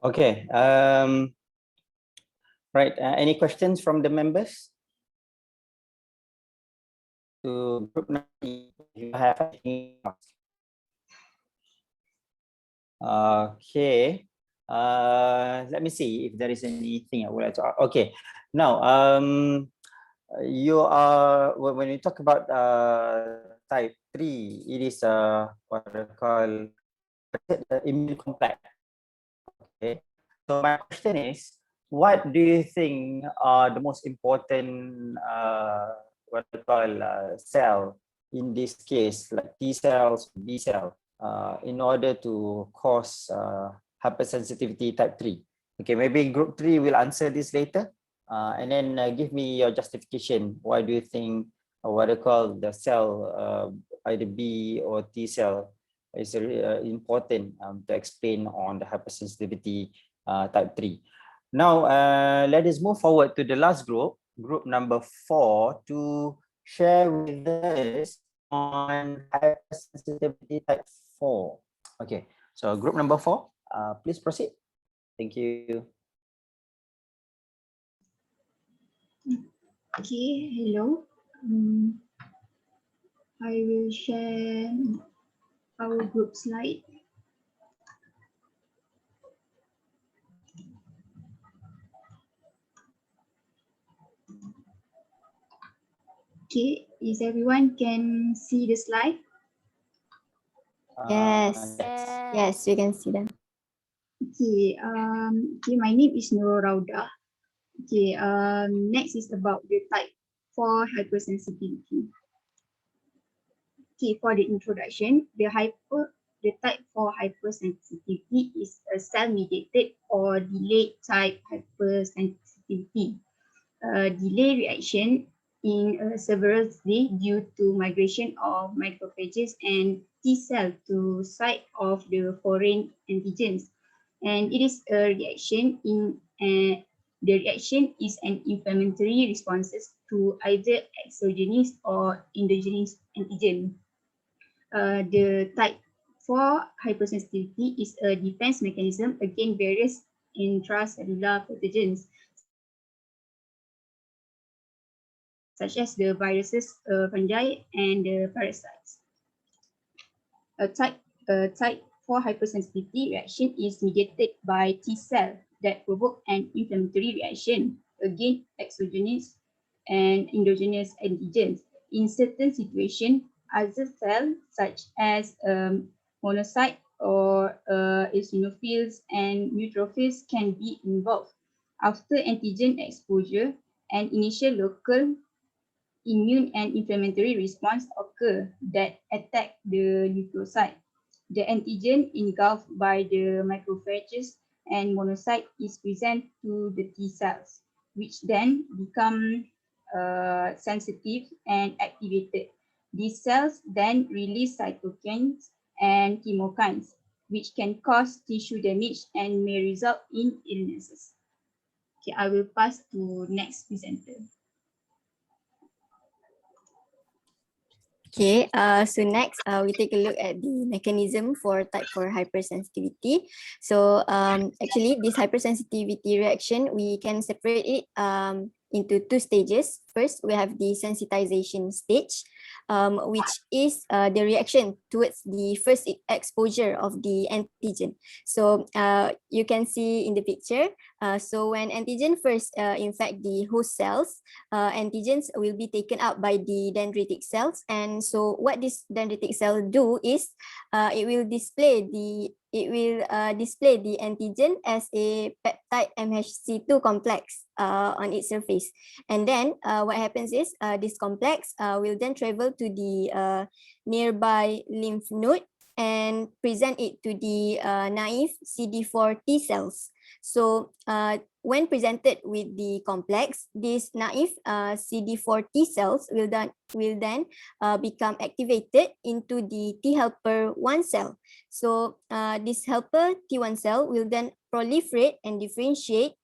Okay. Right. Any questions from the members? To group number, if you have anything else. Okay. Let me see if there is anything I would like to ask. Okay. Now, you are when you talk about type 3, it is what I call immune complex. Okay. So my question is, what do you think are the most important what I call cell in this case, like T cells, B cell, in order to cause hypersensitivity type 3? Okay, maybe group 3 will answer this later, and then give me your justification. Why do you think what I call the cell, either B or T cell, is important to explain on the hypersensitivity type 3. Now, let us move forward to the last group, group number 4, to share with us on hypersensitivity type 4. Okay, so group number 4, please proceed. Thank you.
Okay, hello. I will share our group slide. Okay, is everyone can see the slide?
Yes. Yes, you can see them.
Okay, okay, my name is Nurul Rauda. Okay, next is about the type 4 hypersensitivity. Okay, for the introduction, the
the type 4 hypersensitivity is a cell-mediated or delayed type hypersensitivity. Delay reaction in several stages due to migration of macrophages and T cell to site of the foreign antigens. And it is a reaction in the reaction is an inflammatory responses to either exogenous or endogenous antigen. The type 4 hypersensitivity is a defense mechanism against various intracellular pathogens, such as the viruses, fungi, and the parasites. A type 4 hypersensitivity reaction is mediated by T cell that provoke an inflammatory reaction against exogenous and endogenous antigens. In certain situations, other cells such as monocyte or eosinophils and neutrophils can be involved. After antigen exposure, an initial local immune and inflammatory response occur that attack the nucleoside. The antigen engulfed by the macrophages and monocyte is present to the T cells, which then become sensitive and activated. These cells then release cytokines and chemokines, which can cause tissue damage and may result in illnesses. Okay, I will pass to next presenter.
Okay, so next we take a look at the mechanism for type 4 hypersensitivity. So actually this hypersensitivity reaction, we can separate it into two stages. First, we have the sensitization stage, which is the reaction towards the first exposure of the antigen. So you can see in the picture, so when antigen first infect the host cells, antigens will be taken up by the dendritic cells. And so what this dendritic cell do is it will display the antigen as a peptide MHC2 complex on its surface. And then what happens is this complex will then travel to the nearby lymph node and present it to the naive CD4 T cells. So when presented with the complex, these naive CD4 T cells will then become activated into the T helper 1 cell. So this helper T1 cell will then proliferate and differentiate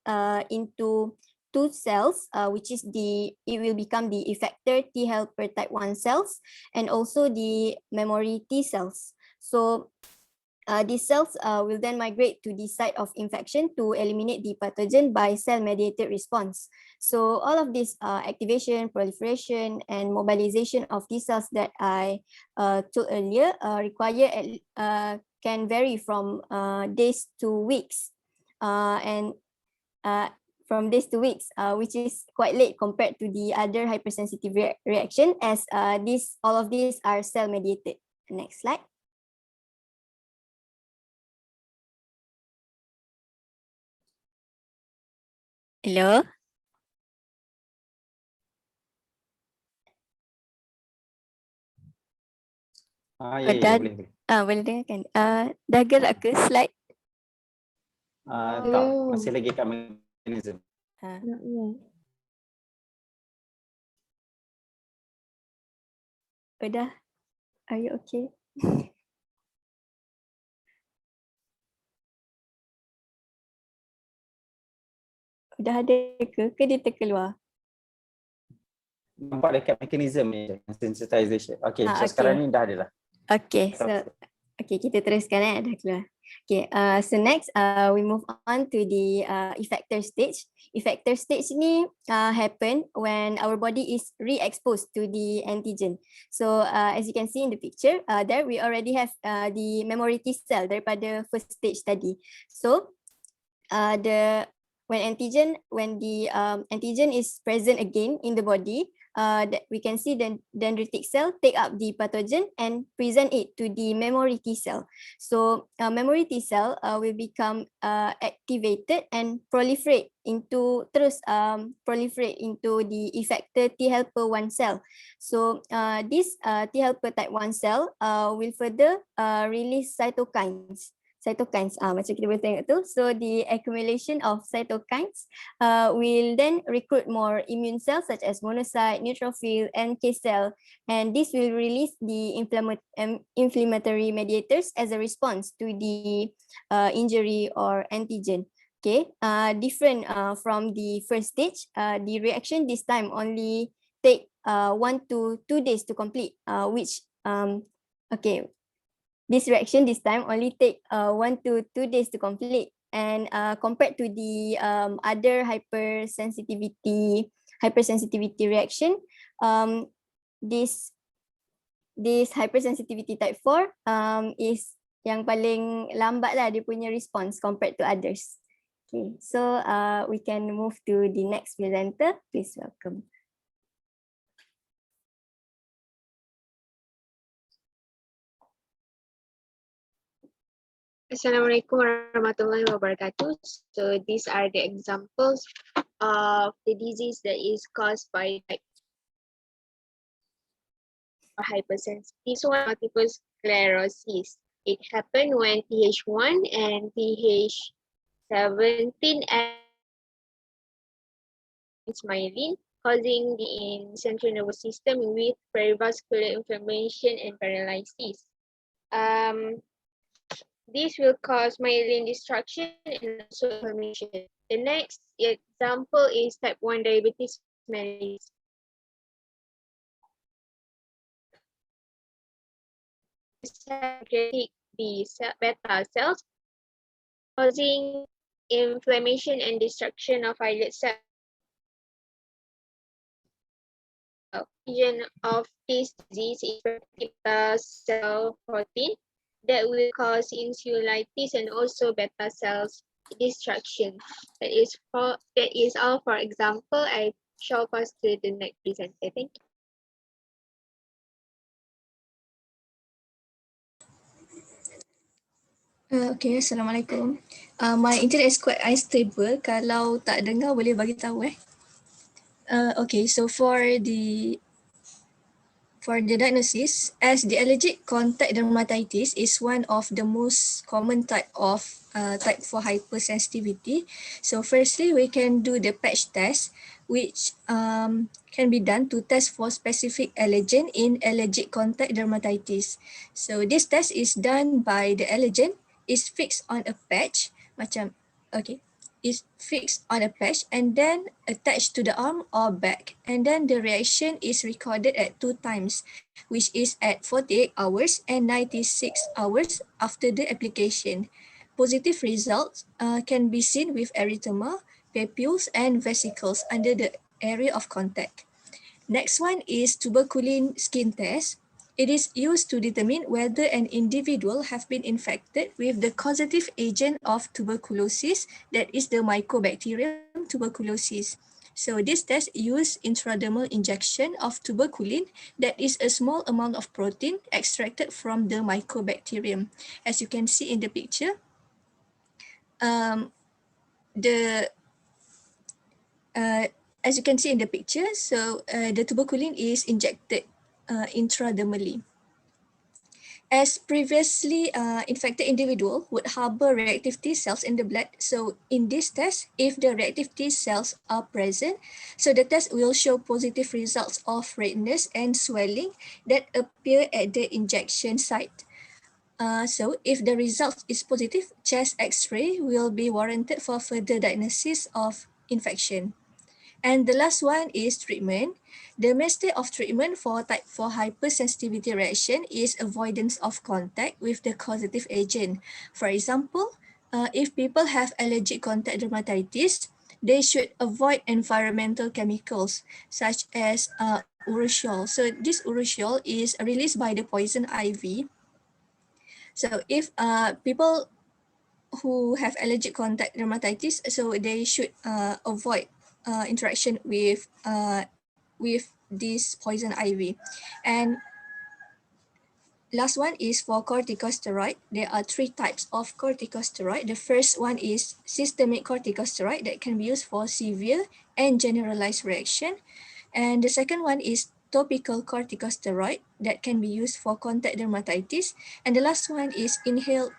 into two cells, it will become the effector T helper type 1 cells and also the memory T cells. So these cells will then migrate to the site of infection to eliminate the pathogen by cell-mediated response. So all of this activation, proliferation, and mobilization of T cells that I told earlier can vary from days to weeks, from days to weeks, which is quite late compared to the other hypersensitive reaction, as all of these are cell-mediated. Next slide. Hello.
Ya, boleh.
Boleh dengarkan. Dah gerak ke slide?
Tak, masih lagi kat mechanism.
Udah. Are you okay? Udah ada ke? Ke dia terkeluar?
Nampak dekat mechanism ni, sensitization. Okay, so
okay.
sekarang ni dah ada lah.
Okay, so kita teruskan dah keluar. Okay, so next we move on to the effector stage. Effector stage ni happen when our body is re-exposed to the antigen. So as you can see in the picture, there we already have the memory T cell daripada first stage tadi. So when the antigen is present again in the body, that we can see the dendritic cell take up the pathogen and present it to the memory T cell. So memory T cell will become activated and proliferate into the effector T helper 1 cell. So this T helper type 1 cell will further release cytokines macam kita boleh tengok tu. So the accumulation of cytokines will then recruit more immune cells such as monocyte, neutrophil, and NK cell, and this will release the inflammatory mediators as a response to the injury or antigen. Okay, different from the first stage, the reaction this time only take 1 to 2 days to complete, this reaction this time only take 1 to 2 days to complete, and compared to the other hypersensitivity reaction, this hypersensitivity type 4 is yang paling lambat lah dia punya response compared to others. Okay, so we can move to the next presenter. Please welcome.
Assalamualaikum warahmatullahi wabarakatuh. So these are the examples of the disease that is caused by hypersensitivity. So multiple sclerosis. It happened when TH1 and TH17 and myelin, causing the central nervous system with perivascular inflammation and paralysis. This will cause myelin destruction and also inflammation. The next example is type 1 diabetes mellitus. Pancreatic beta cells causing inflammation and destruction of islet cells. Origin of this disease is beta cell protein that will cause insulitis and also beta cells destruction. That is all for example. I shall pass to the next presenter. Thank you.
Okay, Assalamualaikum. My internet is quite unstable. Kalau tak dengar boleh bagi tahu Okay, so for the diagnosis, as the allergic contact dermatitis is one of the most common type of type 4 hypersensitivity. So firstly, we can do the patch test, which can be done to test for specific allergen in allergic contact dermatitis. So this test is done by the allergen is fixed on a patch, is fixed on a patch and then attached to the arm or back, and then the reaction is recorded at 2 times, which is at 48 hours and 96 hours after the application. Positive results can be seen with erythema, papules, and vesicles under the area of contact. Next one is tuberculin skin test. It is used to determine whether an individual have been infected with the causative agent of tuberculosis, that is the Mycobacterium tuberculosis. So this test uses intradermal injection of tuberculin, that is a small amount of protein extracted from the Mycobacterium. As you can see in the picture, so the tuberculin is injected intradermally. As previously infected individual would harbor reactive T cells in the blood. So in this test, if the reactive T cells are present, so the test will show positive results of redness and swelling that appear at the injection site. So if the result is positive, chest X-ray will be warranted for further diagnosis of infection. And the last one is treatment. The mainstay of treatment for type 4 hypersensitivity reaction is avoidance of contact with the causative agent. For example, if people have allergic contact dermatitis, they should avoid environmental chemicals such as urushiol. So this urushiol is released by the poison ivy. So if people who have allergic contact dermatitis, so they should avoid interaction with with this poison ivy. And last one is for corticosteroid. There are 3 types of corticosteroid. The first one is systemic corticosteroid that can be used for severe and generalized reaction. And the second one is topical corticosteroid that can be used for contact dermatitis. And the last one is inhaled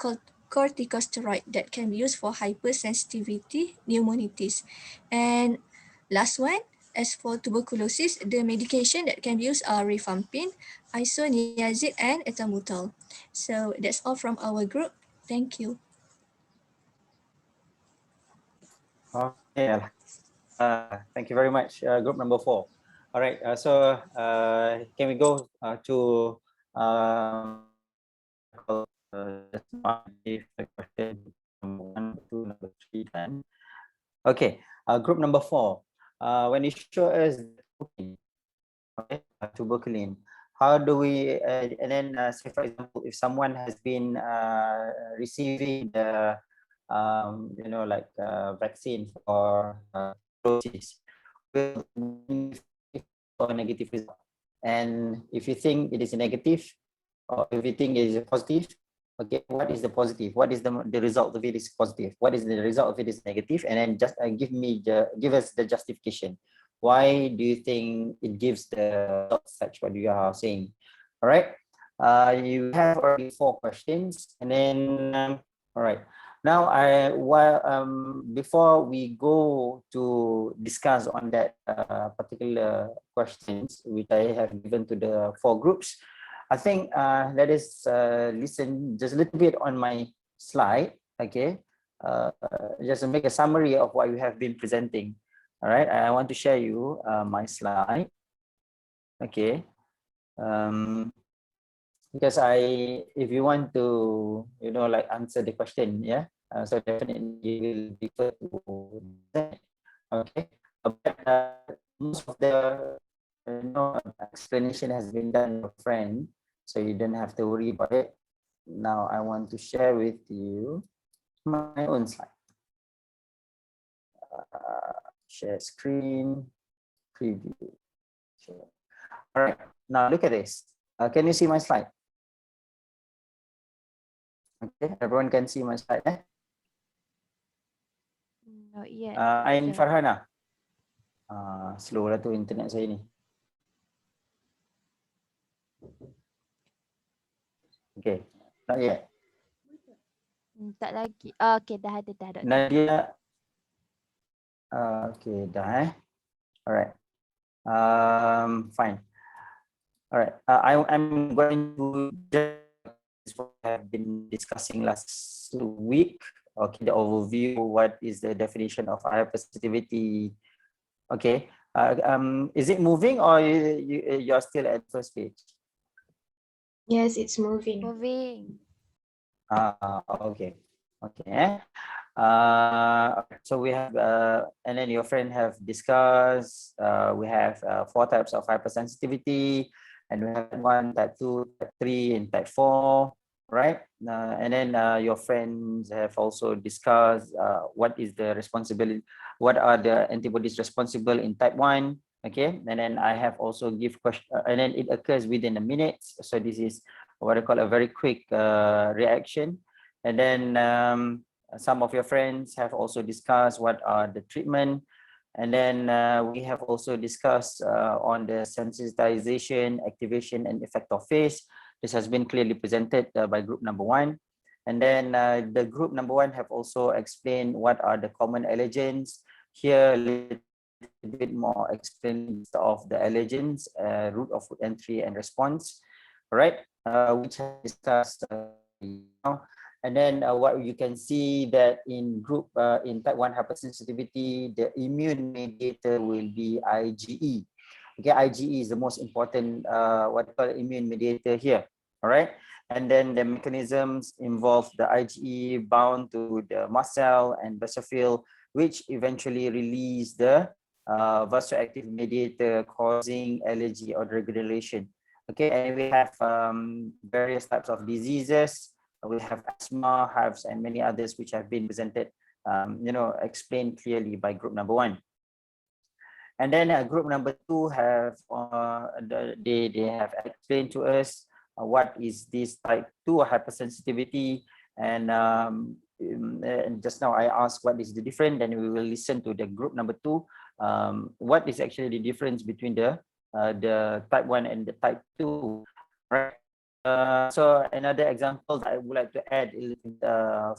corticosteroid that can be used for hypersensitivity pneumonitis. And last one, as for tuberculosis, the medication that can be used are rifampin, isoniazid, and ethambutol. So that's all from our group. Thank you.
Okay. Thank you very much, group number 4. All right. Can we go to if the question number 1, 2, number 3 then. Okay. Group number 4. When you show us okay, tuberculin, how do we and then say for example, if someone has been receiving the vaccine for tuberculosis, or negative result, and if you think it is negative or if you think it is positive, okay, what is the positive, what is the result of it is positive, what is the result of it is negative, and then just give us the justification. Why do you think it gives the results such what you are saying? All right. You have already 4 questions, and then all right. Now, before we go to discuss on that particular questions which I have given to the 4 groups, I think let us listen just a little bit on my slide. Okay, just to make a summary of what we have been presenting. All right, I want to share you my slide. Okay, because if you want to, answer the question, yeah. So definitely you will refer to that. Okay, but most of the explanation has been done by a friend, so you don't have to worry about it. Now I want to share with you my own slide. Share screen, preview. Share. All right, now look at this. Can you see my slide? Okay, everyone can see my slide.
Not yet.
I'm Farhana. Slow lah tu internet saya ni. Okay, not yet.
Tak lagi. Okay, dah ada.
Nadia. Okay, dah. Alright. Fine. Alright. I'm going to just what I have been discussing last week. Okay, the overview. What is the definition of hypersensitivity? Okay. Is it moving or you're still at first page?
Yes, it's moving.
Okay. Okay. So we have, and then your friend have discussed, we have 4 types of hypersensitivity, and we have 1, type 2, type 3, and type 4, right? And then your friends have also discussed what is the responsibility, what are the antibodies responsible in type 1, okay? And then I have also give question, and then it occurs within a minute. So this is what I call a very quick reaction. And then some of your friends have also discussed what are the treatment. And then we have also discussed on the sensitization, activation, and effector phase. This has been clearly presented by group number 1. And then the group number 1 have also explained what are the common allergens. Here, a little bit more explained of the allergens, route of entry and response, right? Which I discussed now. And then what you can see that in group in type 1 hypersensitivity, the immune mediator will be IgE. Okay, IgE is the most important what we call immune mediator here. All right. And then the mechanisms involve the IgE bound to the mast cell and basophil, which eventually release the vasoactive mediator causing allergy or degradation. Okay, and we have various types of diseases. We have asthma, hives, and many others which have been presented, explained clearly by group number 1. And then group number 2 have they have explained to us what is this type 2 hypersensitivity, and just now I asked what is the difference. Then we will listen to the group number 2. What is actually the difference between the type 1 and the type 2, right? So another example that I would like to add is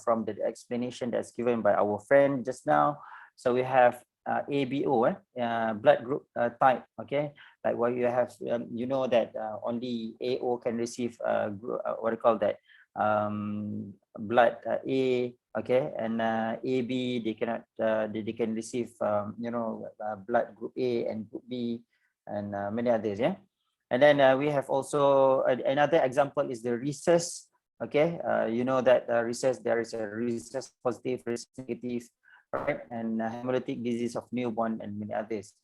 from the explanation that's given by our friend just now. So we have ABO, blood group type. Okay, like what you have, you know that only AO can receive what do you call that, blood A. Okay, and AB they cannot, they can receive you know, blood group A and group B, and many others. Yeah. And then we have also another example is the rhesus. Okay, you know that rhesus, there is a rhesus positive, rhesus negative, right? And hemolytic disease of newborn and many others.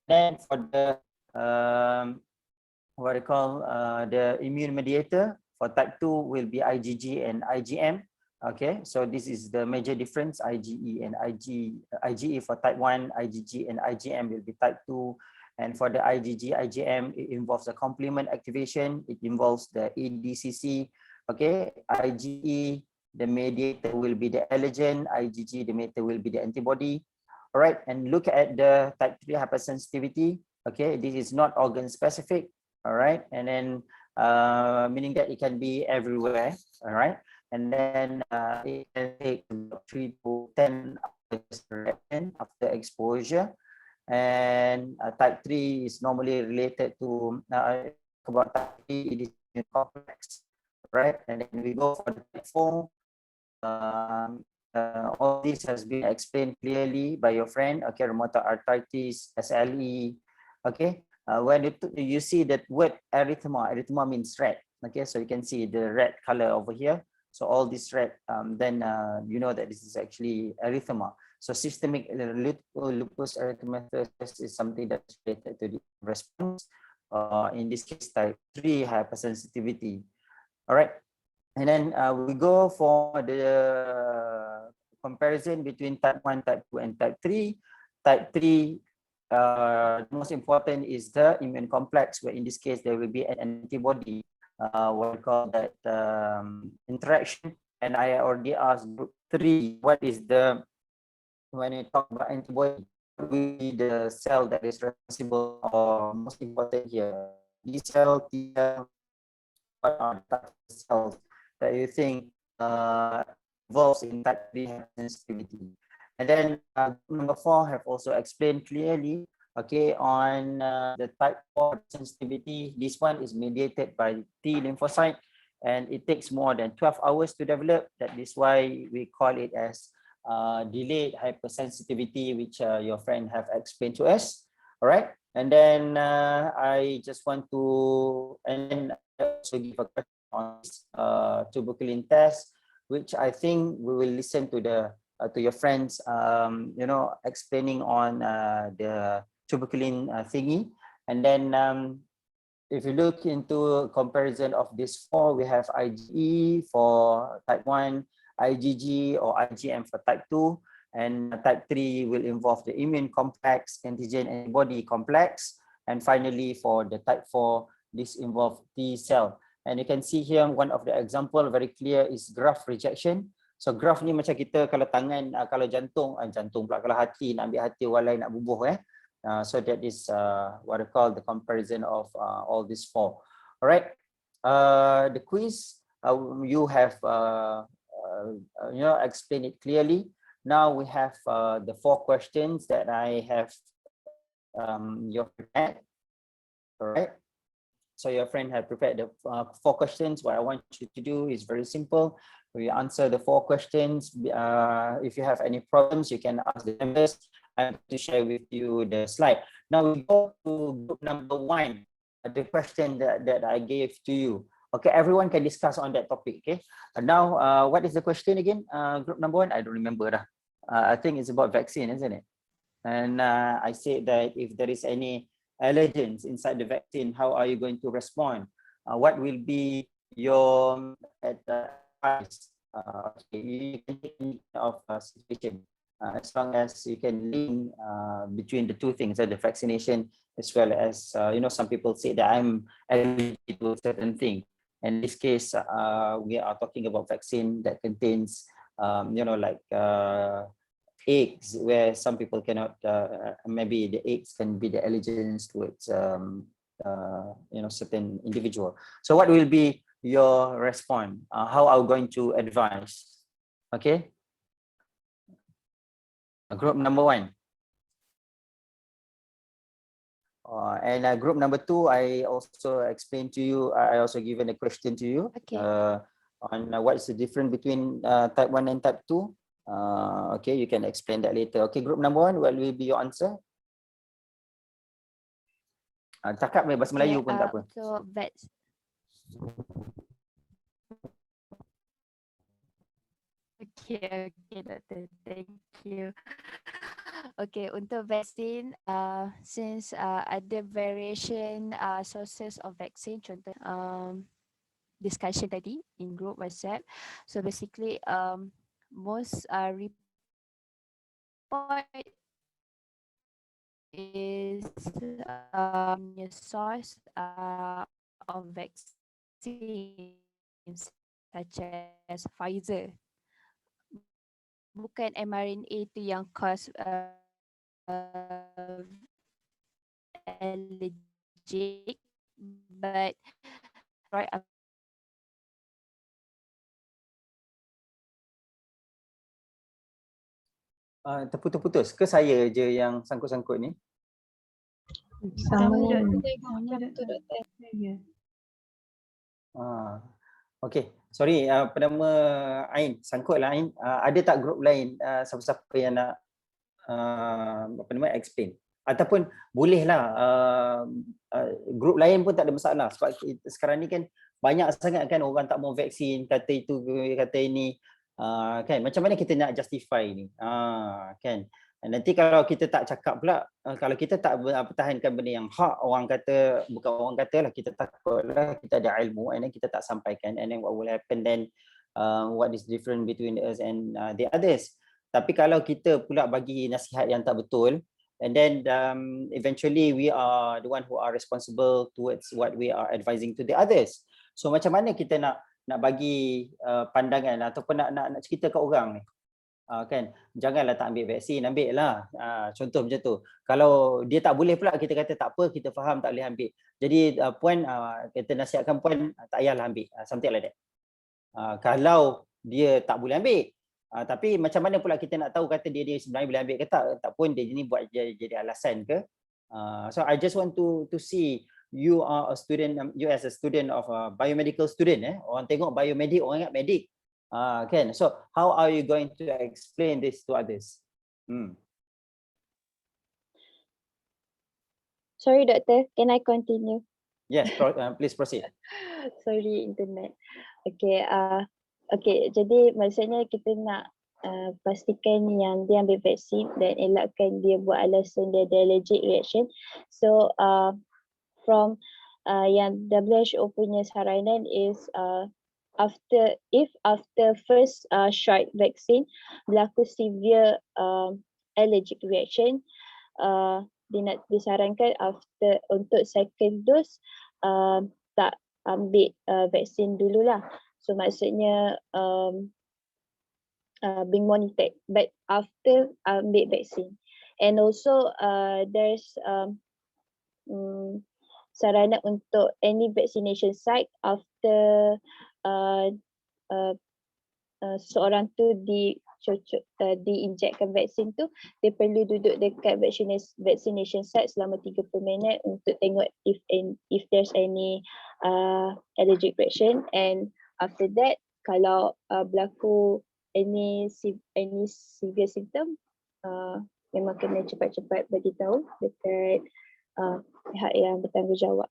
Then for the what I call the immune mediator for type 2 will be IgG and IgM. Okay, so this is the major difference, IgE and IgE for type 1, IgG and IgM will be type 2. And for the IgG, IgM, it involves the complement activation. It involves the ADCC. Okay, IgE, the mediator will be the allergen. IgG, the mediator will be the antibody. All right, and look at the type 3 hypersensitivity. Okay, this is not organ specific. All right, and then meaning that it can be everywhere. All right, and then it can take about 3 to 10 hours after exposure. And type 3 is normally related to about type 3, it is complex, right? And then we go for the type 4. All this has been explained clearly by your friend. Okay, rheumatoid arthritis, SLE. Okay, when you see that word erythema, erythema means red. Okay, so you can see the red color over here. So all this red, then you know that this is actually erythema. So systemic lupus erythematosus is something that's related to the response. In this case, type 3 hypersensitivity. All right, and then we go for the comparison between type 1, type 2, and type 3. Type 3, the most important is the immune complex, where in this case there will be an antibody, what we call that interaction. And I already asked group 3, what is the, when we talk about antibody, what will be the cell that is responsible or most important here? B cell, T cell, what are the types of cells that you think involves in type 3 hypersensitivity? And then number 4 have also explained clearly, okay, on the type 4 sensitivity. This one is mediated by T lymphocyte, and it takes more than 12 hours to develop. That is why we call it as delayed hypersensitivity, which your friend have explained to us. All right, and then I just want to, and then also give a question on this tuberculin test, which I think we will listen to the to your friends, you know, explaining on the tuberculin thingy. And then if you look into comparison of these 4, we have IgE for type 1, IgG or IgM for type 2, and type 3 will involve the immune complex, antigen antibody complex, and finally for the type 4, this involves T cell. And you can see here one of the example very clear is graft rejection. So graft ni macam kita kalau tangan, kalau jantung pula, kalau hati nak ambil hati orang lain nak bubuh so that is what I call the comparison of all these 4. All right, the quiz, you have you know, explain it clearly. Now we have the 4 questions that I have your friend. All right, so your friend have prepared the 4 questions. What I want you to do is very simple. We answer the 4 questions. If you have any problems, you can ask the members. I'm going to share with you the slide. Now we go to group number 1, the question that I gave to you. Okay, everyone can discuss on that topic. Okay, now what is the question again? Group number 1, I don't remember. I think it's about vaccine, isn't it? And I said that if there is any allergens inside the vaccine, how are you going to respond? What will be your advice? Okay, you can take of situation. as long as you can link between the two things, the vaccination as well as, some people say that I'm allergic to a certain thing. In this case, we are talking about vaccine that contains, like eggs, where some people cannot, maybe the eggs can be the allergens towards, certain individual. So what will be your response? How are you going to advise? Okay. Group number 1. And group number 2, I also explained to you, I also given a question to you,
Okay.
on what is the difference between type 1 and type 2. Okay, you can explain that later. Okay, group number 1, what will be your answer? Cakap bahasa Melayu pun tak apa.
So Okay, Doktor. Thank you. Okay, untuk vaksin, since ada variation sources of vaccine, contoh discussion tadi in group WhatsApp. So basically, most report is source of vaccines such as Pfizer. Bukan mRNA tu yang cause allergic, but right.
Terputus-putus ke saya je yang sangkut-sangkut ni?
Sama
Okay, sorry, penama Ain, sangkut lah Ain. Ada tak grup lain, siapa-siapa yang nak explain? Ataupun bolehlah grup lain pun tak ada masalah, sebab sekarang ni kan banyak sangat kan orang tak mau vaksin, kata itu, kata ini, kan macam mana kita nak justify ni, kan. Nanti kalau kita tak cakap pula, kalau kita tak pertahankan benda yang hak, orang kata, bukan orang kata lah, kita takutlah, kita ada ilmu and then kita tak sampaikan, and then what will happen then, what is different between us and the others. Tapi kalau kita pula bagi nasihat yang tak betul, and then eventually we are the one who are responsible towards what we are advising to the others. So macam mana kita nak bagi pandangan ataupun nak cerita kat orang ni? Kan, janganlah tak ambil vaksin, ambil lah. Contoh macam tu. Kalau dia tak boleh pula, kita kata tak apa, kita faham tak boleh ambil. Jadi puan, kita nasihatkan puan tak payahlah ambil, something like that. Kalau dia tak boleh ambil, tapi macam mana pula kita nak tahu kata dia sebenarnya boleh ambil ke tak pun dia ni buat jadi alasan ke. So I just want to see you are a student, you as a student of a biomedical student, orang tengok biomedik, orang ingat medik. Kan, so how are you going to explain this to others?
Sorry, Doctor, can I continue?
Yes, please proceed.
Sorry, internet. Okay, okay, jadi maksudnya kita nak pastikan yang dia ambil vaksin dan elakkan dia buat alasan dia ada allergic reaction. So from yang WHO punya saranan is after first shot vaccine berlaku severe allergic reaction, disarankan untuk second dose tak ambil vaksin dululah. So maksudnya being monitored, but after ambil vaksin. And also there's saranan untuk any vaccination site after seorang tu diinjekkan vaksin tu, dia perlu duduk dekat vaccination site selama 30 minit untuk tengok if there's any allergic reaction, and after that kalau berlaku any severe symptom, memang kena cepat-cepat bagi tahu dekat pihak yang bertanggungjawab.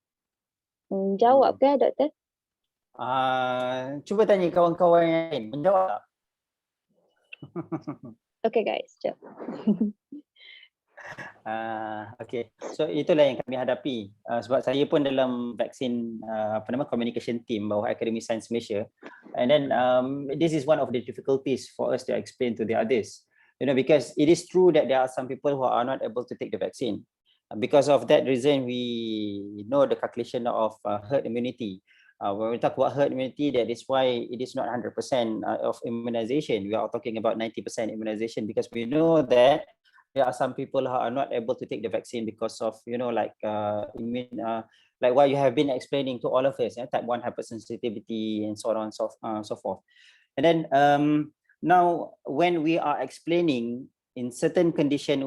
Jawab ke, Doktor?
Cuba tanya kawan-kawan yang lain, menjawab tak?
Okay guys, jap.
Okay, so itulah yang kami hadapi. Sebab saya pun dalam vaksin communication team bawah Akademi Sains Malaysia, and then this is one of the difficulties for us to explain to the others. because it is true that there are some people who are not able to take the vaccine. Because of that reason, we know the calculation of herd immunity. When we talk about herd immunity, that is why it is not 100% of immunization. We are talking about 90% immunization, because we know that there are some people who are not able to take the vaccine because of, like like what you have been explaining to all of us, type 1 hypersensitivity and so on and so forth. And then now when we are explaining in certain condition,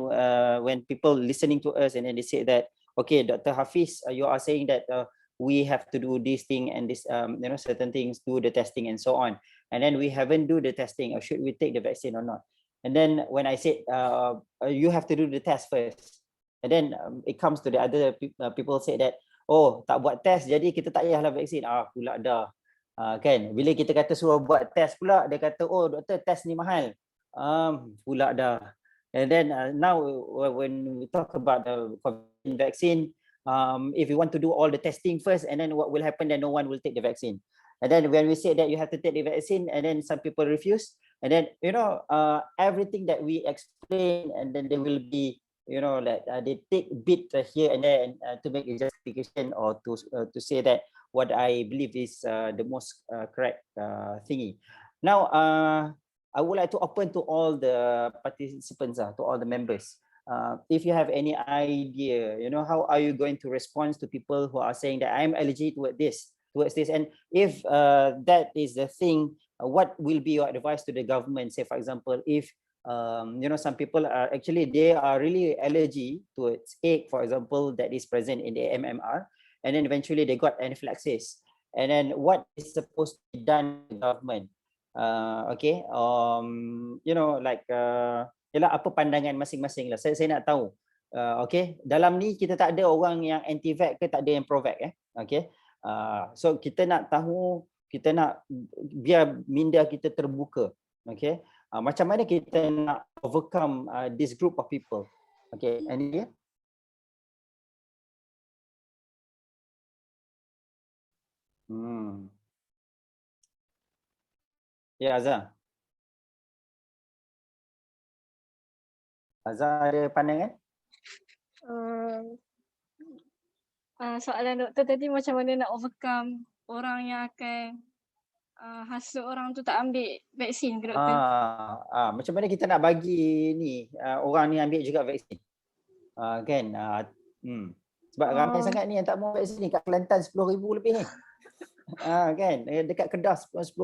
when people listening to us and then they say that, okay, Dr. Hafiz, you are saying that we have to do this thing and this, certain things, do the testing and so on. And then we haven't do the testing, or should we take the vaccine or not? And then when I said, you have to do the test first. And then it comes to the other people say that, oh, tak buat test, jadi kita tak payahlah vaksin. Pula dah. Kan, bila kita kata suruh buat test pula, dia kata, oh doktor, test ni mahal. Pula dah. And then now when we talk about the COVID vaccine, if you want to do all the testing first, and then what will happen, then no one will take the vaccine. And then when we say that you have to take the vaccine, and then some people refuse, and then everything that we explain, and then they will be, like they take bit here and there to make a justification, or to say that what I believe is the most correct thingy. Now, I would like to open to all the participants, to all the members. If you have any idea, how are you going to respond to people who are saying that I'm allergic towards this, and if that is the thing, what will be your advice to the government? Say, for example, if some people are actually, they are really allergic towards egg, for example, that is present in the MMR, and then eventually they got anaphylaxis, and then what is supposed to be done in the government? Okay, like yalah, apa pandangan masing-masing lah. Saya nak tahu. Okay, dalam ni kita tak ada orang yang anti-vax ke, tak ada yang pro-vax, okay. So kita nak tahu, kita nak biar minda kita terbuka, okay. Macam mana kita nak overcome this group of people? Okay, any? Ya, Azhar. Azhar ada pandangan?
Soalan doktor tadi macam mana nak overcome orang yang akan hasut orang tu tak ambil vaksin ke doktor?
Macam mana kita nak bagi ni orang ni ambil juga vaksin? Kan? Sebab ramai sangat ni yang tak mau vaksin ni, kat Kelantan 10,000 lebih ni. Kan? Dekat Kedah 10,800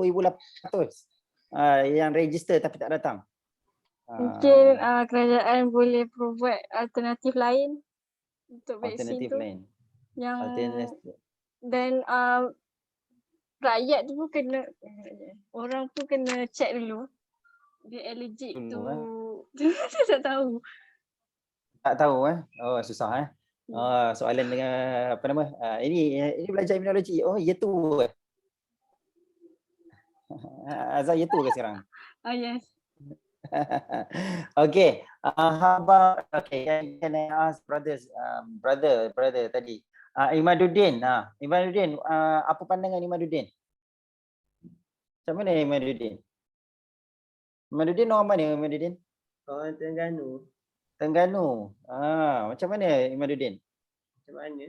yang register tapi tak datang.
Mungkin kerajaan boleh provide alternatif lain untuk vaksin tu. Yang dan rakyat tu pun kena, orang tu kena check dulu dia allergic tu. Saya tak tahu.
Tak tahu susah soalan dengan apa nama, ini belajar immunology. Oh, ya tu. Azhar ya tu ke sekarang?
Yes.
Okay, how about, can I ask brothers, brother tadi, Imaduddin, Imaduddin, apa pandangan Imaduddin? Macam mana Imaduddin? Imaduddin orang mana Imaduddin?
Orang Terengganu.
Terengganu. Macam mana Imaduddin?
Macam mana?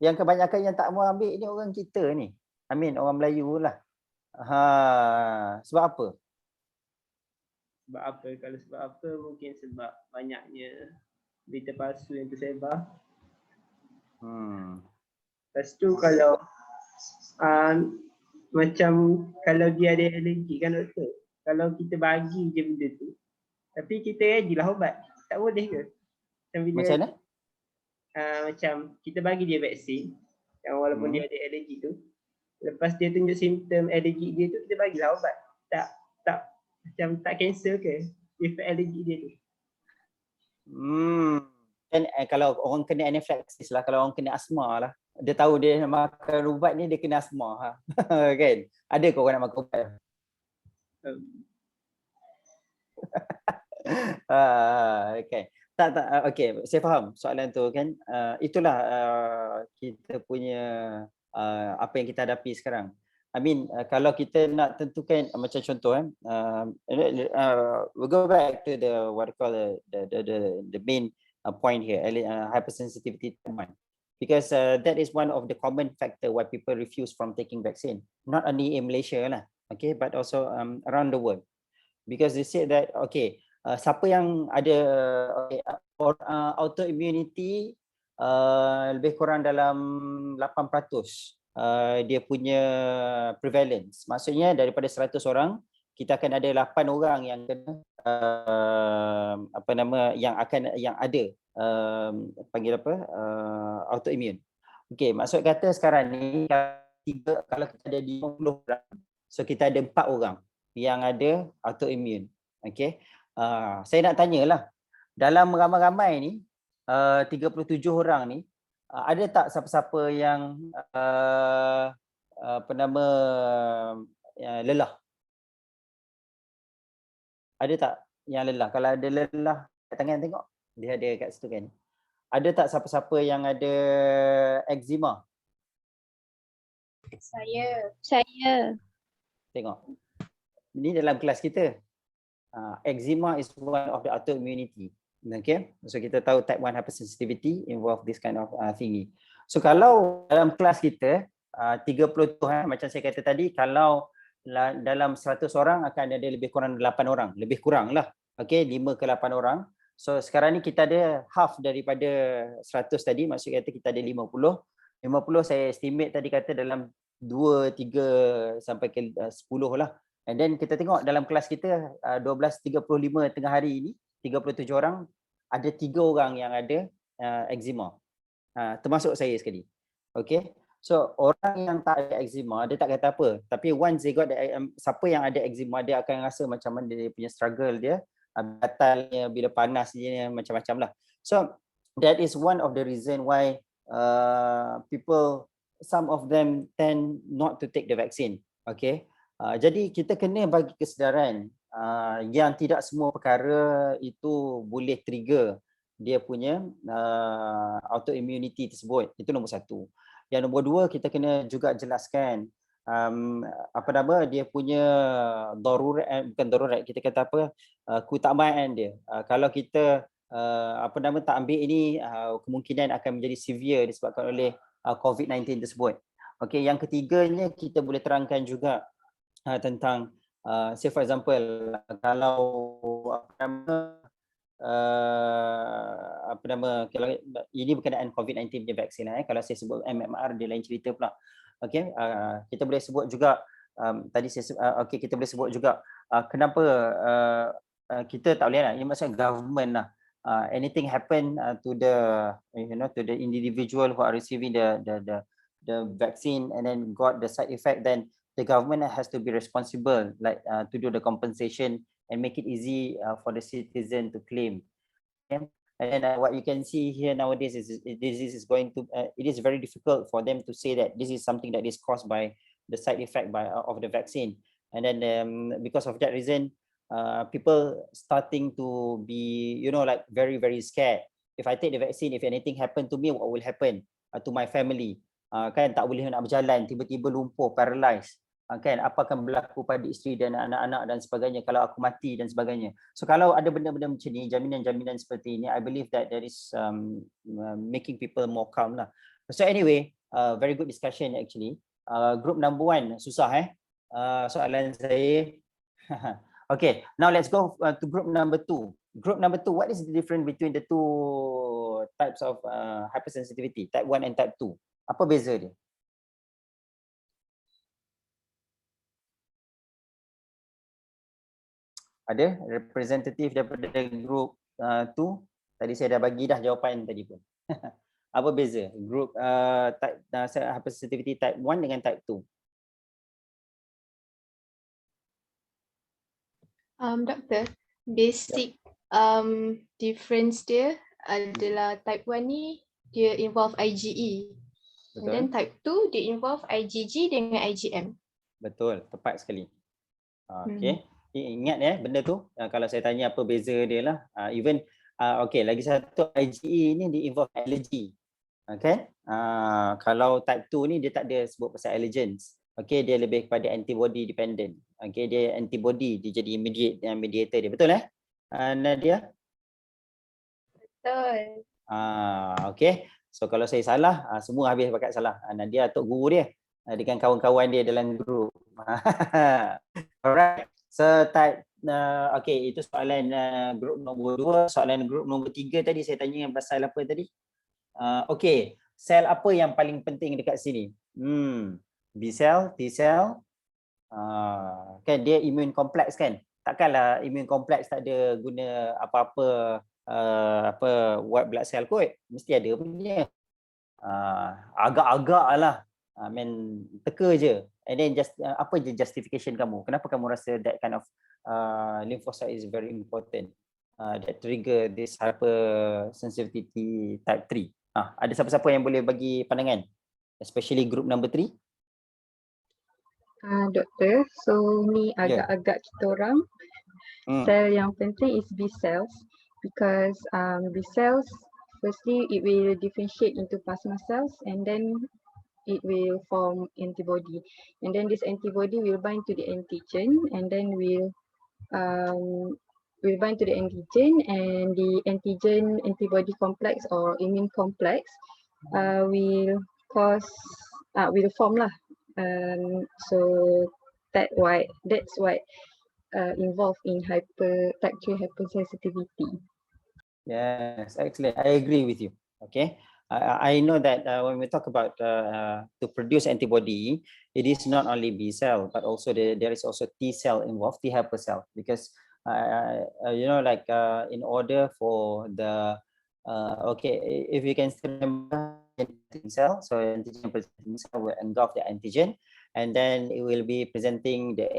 Yang kebanyakan yang tak mau ambil ni orang kita ni. I mean orang Melayu lah. Sebab apa?
Sebab apa? Kalau sebab apa, mungkin sebab banyaknya berita palsu yang tersebar. Lepas tu kalau macam kalau dia ada alergi kan doktor, kalau kita bagi je benda tu, tapi kita readylah ubat, tak boleh ke? Macam mana? Macam kita bagi dia vaksin, yang walaupun dia ada alergi tu, lepas dia tunjuk simptom alergi dia tu, kita bagilah ubat. Macam tak cancel ke if alergi dia tu.
Kan kalau orang kena anaphylaxis lah, kalau orang kena asma lah, dia tahu dia makan ubat ni dia kena asma. Kan? Ada ke orang nak makan ubat? Okay. Okay, saya faham soalan tu kan. Itulah kita punya apa yang kita hadapi sekarang. I mean kalau kita nak tentukan macam contoh we go back to the what you call the main point here, hypersensitivity type 1, because that is one of the common factor why people refuse from taking vaccine, not only in Malaysia lah, okay, but also around the world, because they say that okay, siapa yang ada autoimmunity lebih kurang dalam 8% dia punya prevalence. Maksudnya daripada 100 orang, kita akan ada 8 orang yang kena yang ada panggil autoimmune. Okey, maksud kata sekarang ni kalau kita ada 50 orang, so kita ada 4 orang yang ada autoimmune. Okey. Saya nak tanyalah, dalam ramai-ramai ni 37 orang ni, ada tak siapa-siapa yang lelah? Ada tak yang lelah? Kalau ada lelah, tangan tengok. Dia ada kat situ kan. Ada tak siapa-siapa yang ada eczema?
Saya.
Tengok. Ini dalam kelas kita. Eczema is one of the autoimmunity. Okay, so kita tahu type 1 hypersensitivity involve this kind of thingy. So kalau dalam kelas kita 30 tu macam saya kata tadi, kalau dalam 100 orang akan ada lebih kurang 8 orang, lebih kurang lah. Okay, 5 ke 8 orang. So sekarang ni kita ada half daripada 100 tadi, maksud kata kita ada 50. 50 saya estimate tadi kata dalam 2, 3 sampai ke 10 lah. And then kita tengok dalam kelas kita 12.35 tengah hari ini, 37 orang, ada 3 orang yang ada eczema. Termasuk saya sekali. Okay. So orang yang tak ada eczema, dia tak kata apa. Tapi once they got siapa yang ada eczema, dia akan rasa macam mana dia punya struggle dia. Batalnya bila panas dia macam-macam lah. So that is one of the reason why people, some of them tend not to take the vaccine. Okay. Jadi kita kena bagi kesedaran yang tidak semua perkara itu boleh trigger dia punya autoimmunity tersebut. Itu nombor satu. Yang nombor dua, kita kena juga jelaskan dia punya darurat, bukan darurat, kita kata apa, keutamaan dia. Kalau kita tak ambil ini, kemungkinan akan menjadi severe disebabkan oleh COVID-19 tersebut. Okey, yang ketiganya kita boleh terangkan juga tentang say for example, kalau kalau ini berkenaan COVID-19 punya vaksin, kalau saya sebut MMR dia lain cerita pula. Okey, kita boleh sebut juga tadi saya kita boleh sebut juga kenapa kita tak boleh lah, ini maksudnya government lah, anything happen to the to the individual who are receiving the vaccine and then got the side effect, then the government has to be responsible, like to do the compensation and make it easy for the citizen to claim. Okay? And what you can see here nowadays is this is going to it is very difficult for them to say that this is something that is caused by the side effect of the vaccine. And then because of that reason, people starting to be like very scared. If I take the vaccine, if anything happen to me, what will happen to my family? Kan tak boleh nak berjalan, tiba-tiba lumpuh, paralyzed. Kan apa akan berlaku pada isteri dan anak-anak dan sebagainya kalau aku mati dan sebagainya. So kalau ada benda-benda macam ni, jaminan-jaminan seperti ini, I believe that there is making people more calm lah. So anyway, very good discussion actually. Group number 1 susah soalan saya. Okay, now let's go to group number 2. Group number 2, what is the difference between the two types of hypersensitivity, type 1 and type 2? Apa beza dia? Ada representatif daripada group 2? Tadi saya dah bagi dah jawapan tadi pun. Apa beza group type hypersensitivity type 1 dengan type 2?
Doktor, basic difference dia adalah type 1 ni dia involve IgE. Betul. And then type 2 dia involve IgG dengan IgM.
Betul, tepat sekali. Okay. Ingat benda tu, kalau saya tanya apa beza dia lah, even okay, lagi satu IgE ni dia involve allergy. Okay. Kalau type 2 ni dia tak ada sebut pasal allergens. Okay, dia lebih kepada antibody dependent. Okay, dia antibody, dia jadi mediator dia. Betul Nadia?
Betul.
Okay. So kalau saya salah, semua habis pakai salah. Nadia atuk guru dia dengan kawan-kawan dia dalam grup. Alright. So okay, itu soalan grup nombor 2. Soalan grup nombor 3 tadi saya tanya pasal apa tadi? Okay, sel apa yang paling penting dekat sini? B cell, T cell. Kan dia immune complex kan? Takkanlah immune complex tak ada guna apa-apa white blood cell kot. Mesti ada punya. Agak-agak lah. Teka je. And then apa je justification kamu? Kenapa kamu rasa that kind of lymphocyte is very important? That trigger this hypersensitivity type 3. Ada siapa-siapa yang boleh bagi pandangan? Especially group number 3?
Doktor, so ni agak-agak kita orang. Sel yang penting is B cells because B cells firstly it will differentiate into plasma cells and then it will form antibody, and then this antibody will bind to the antigen and then will bind to the antigen, and the antigen antibody complex or immune complex will form lah. So that's why involved in type 3 hypersensitivity.
Yes, excellent. I agree with you. Okay, I know that when we talk about to produce antibody, it is not only B cell, but also there is also T cell involved, T helper cell, because in order for the okay, if you can still remember antigen cell, so antigen presenting cell will engulf the antigen, and then it will be presenting the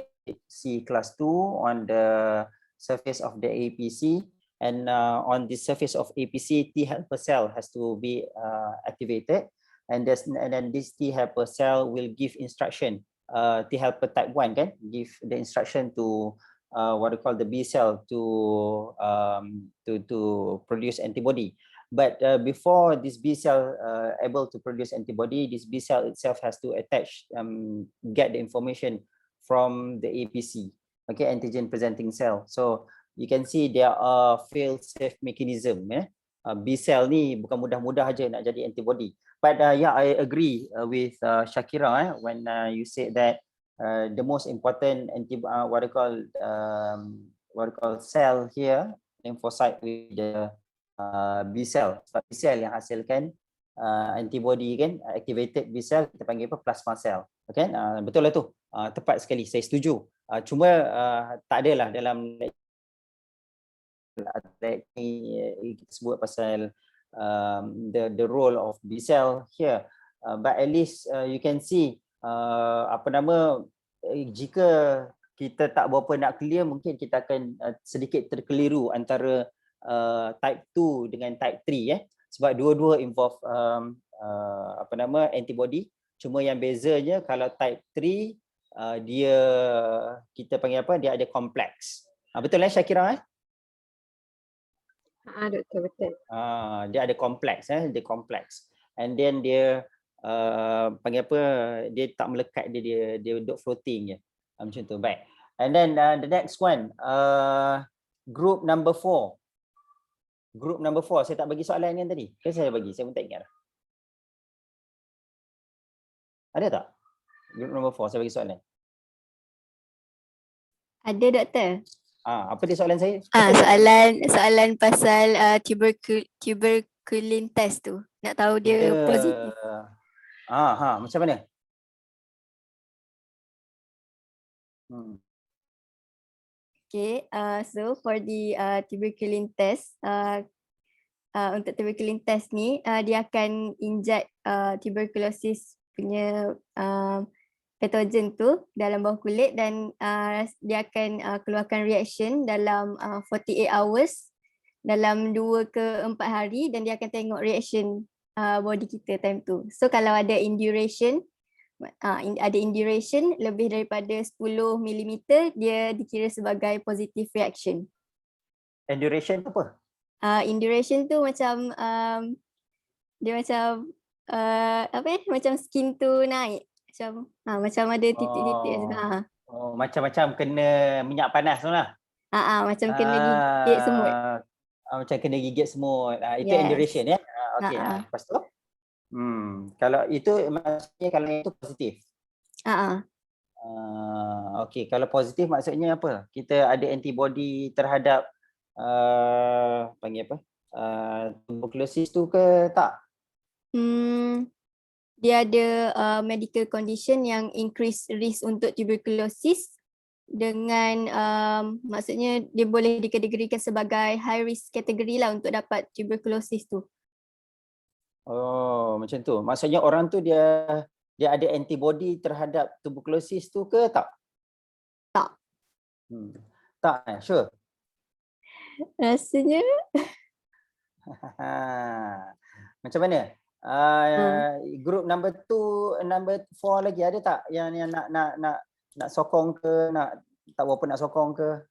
C class 2 on the surface of the APC. And on the surface of APC, T helper cell has to be activated, and then this T helper cell will give instruction. T helper type 1 can give the instruction to what we call the B cell to produce antibody. But before this B cell able to produce antibody, this B cell itself has to attach, get the information from the APC, okay, antigen presenting cell. So you can see there are fail-safe mechanism. B cell ni bukan mudah-mudah aja nak jadi antibody. But yeah, I agree with Shakira when you said that the most important what I call cell here, lymphocyte with the B cell. B cell yang hasilkan antibody kan, activated B cell kita panggil apa? Plasma cell. Okay, betul lah tu. Tepat sekali, saya setuju. Cuma tak adalah dalam kita sebut pasal the role of B cell here, but at least you can see jika kita tak berapa nak clear, mungkin kita akan sedikit terkeliru antara type 2 dengan type 3 sebab dua-dua involve antibody, cuma yang bezanya kalau type 3 dia kita panggil apa, dia ada kompleks. Betul Syakira
Doktor, betul.
Dia ada kompleks, dia kompleks. And then dia panggil apa? Dia tak melekat, dia duduk floating je. Macam tu. Baik. And then the next one, group number 4. Group number 4, saya tak bagi soalan yang tadi. Kan saya bagi, saya pun tak ingat. Ada tak? Group number 4, saya bagi soalan.
Ada, Doktor.
Apa dia soalan saya?
Soalan pasal tuberculin test tu. Nak tahu dia positif.
Macam mana?
Okay, so for the tuberculin test, untuk tuberculin test ni, dia akan inject tuberculosis punya patogen tu dalam bawah kulit, dan dia akan keluarkan reaction dalam 48 hours, dalam 2 ke 4 hari, dan dia akan tengok reaction body kita time tu. So kalau ada induration lebih daripada 10 mm, dia dikira sebagai positive reaction.
Induration tu apa?
Induration tu macam dia macam macam skin tu naik. macam ada titik-titik.
Macam-macam kena minyak panas tu lah.
Macam kena gigit semut.
Macam kena gigit semut. Itu
Yes.
enduration ya. Okey. Lepas tu kalau itu maksudnya kalau itu positif. Okey, kalau positif maksudnya apa? Kita ada antibody terhadap panggil apa? Tuberculosis tu ke tak?
Dia ada medical condition yang increase risk untuk tuberculosis dengan maksudnya dia boleh dikategorikan sebagai high risk category lah untuk dapat tuberculosis tu.
Oh, macam tu. Maksudnya orang tu dia ada antibody terhadap tuberculosis tu ke tak?
Tak.
Tak, sure.
Rasanya
macam mana? Group number 2, number 4 lagi ada tak yang nak sokong ke, nak tak berapa nak sokong ke?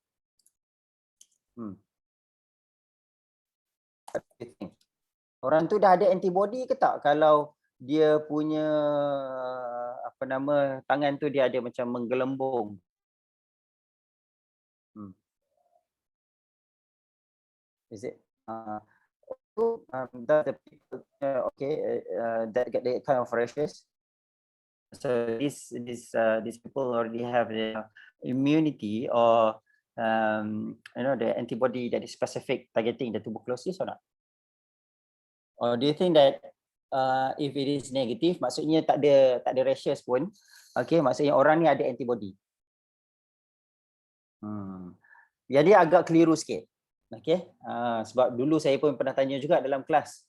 Orang tu dah ada antibody ke tak kalau dia punya tangan tu dia ada macam menggelembung? Is it the people that get the kind of rashes? So these people already have the immunity or the antibody that is specific targeting the tuberculosis or not? Or do you think that if it is negative, maksudnya tak ada rashes pun, maksudnya orang ni ada antibody. Jadi agak keliru sikit. Sebab dulu saya pun pernah tanya juga dalam kelas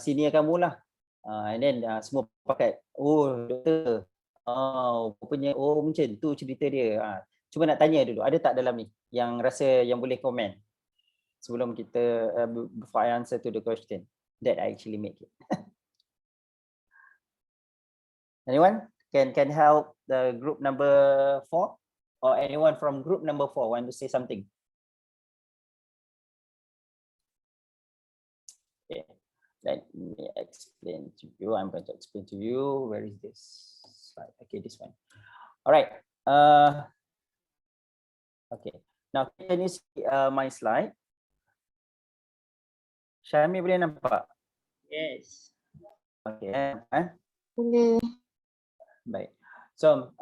senior kamu lah, and then semua pakai, doktor, rupanya macam tu cerita dia. Cuba nak tanya dulu, ada tak dalam ni yang rasa yang boleh komen sebelum kita before I answer to the question that I actually make it. Anyone can help the group number 4 or anyone from group number 4 want to say something? Okay, let me explain to you. I'm going to explain to you. Where is this slide? Okay, this one. All right. Okay. Now can you see my slide? Syami boleh nampak?
Yes.
Okay.
Boleh.
Baik. So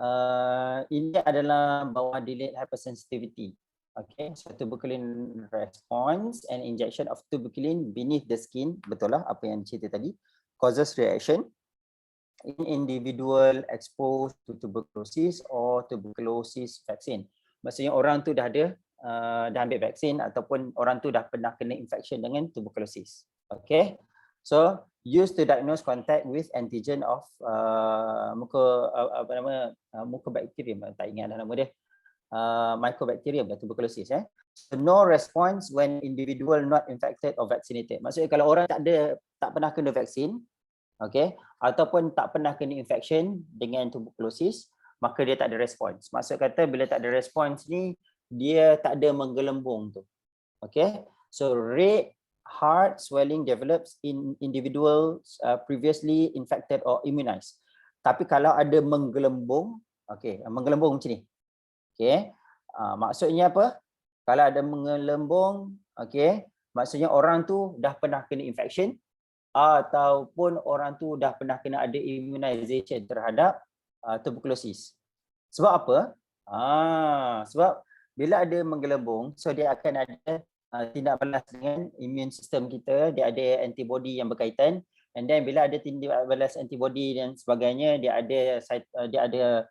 ini adalah bawah delayed hypersensitivity. Okay, so tuberculin response and injection of tuberculin beneath the skin, betul lah apa yang cerita tadi, causes reaction in individual exposed to tuberculosis or tuberculosis vaccine. Maksudnya orang tu dah ambil vaksin ataupun orang tu dah pernah kena infection dengan tuberculosis. Okay, so used to diagnose contact with antigen of Mycobacterium, tak ingat nama dia. Mycobacterium tuberculosis. So no response when individual not infected or vaccinated. Maksudnya kalau orang tak pernah kena vaksin, ataupun tak pernah kena infection dengan tuberculosis, maka dia tak ada respons. Maksud kata bila tak ada respons ni, dia tak ada menggelembung tu. So red heart swelling develops in individuals previously infected or immunized. Tapi kalau ada menggelembung, menggelembung macam ni. Maksudnya apa? Kalau ada menggelembung, maksudnya orang tu dah pernah kena infection ataupun orang tu dah pernah kena ada immunization terhadap tuberculosis. Sebab apa? Sebab bila ada menggelembung, so dia akan ada tindak balas dengan immune system kita, dia ada antibody yang berkaitan, and then bila ada tindak balas antibody dan sebagainya, dia ada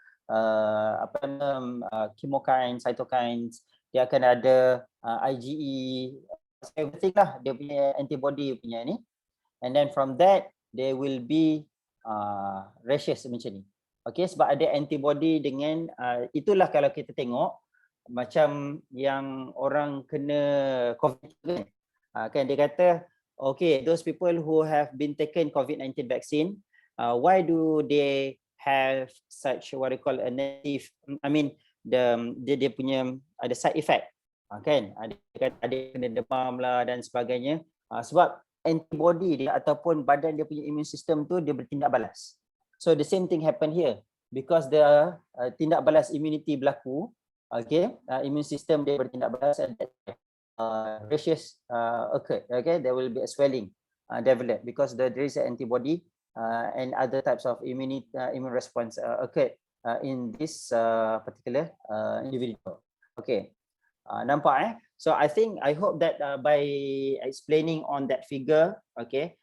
chemokines, cytokines, dia akan ada IgE, everything lah, dia punya antibody punya ni, and then from that there will be rashes macam ni. Sebab ada antibody dengan itulah kalau kita tengok macam yang orang kena COVID kan dia kata those people who have been taken COVID-19 vaccine, why do they have such what we call a negative, dia punya ada side effect, kan ada kena demam lah dan sebagainya, sebab antibody dia ataupun badan dia punya immune system tu dia bertindak balas. So the same thing happen here. because the tindak balas immunity berlaku, okay, immune system dia bertindak balas, and rashes occur, okay, there will be a swelling develop because there is an antibody and other types of immune response occurred in this particular individual. Okay, nampak So I hope that by explaining on that figure, okay,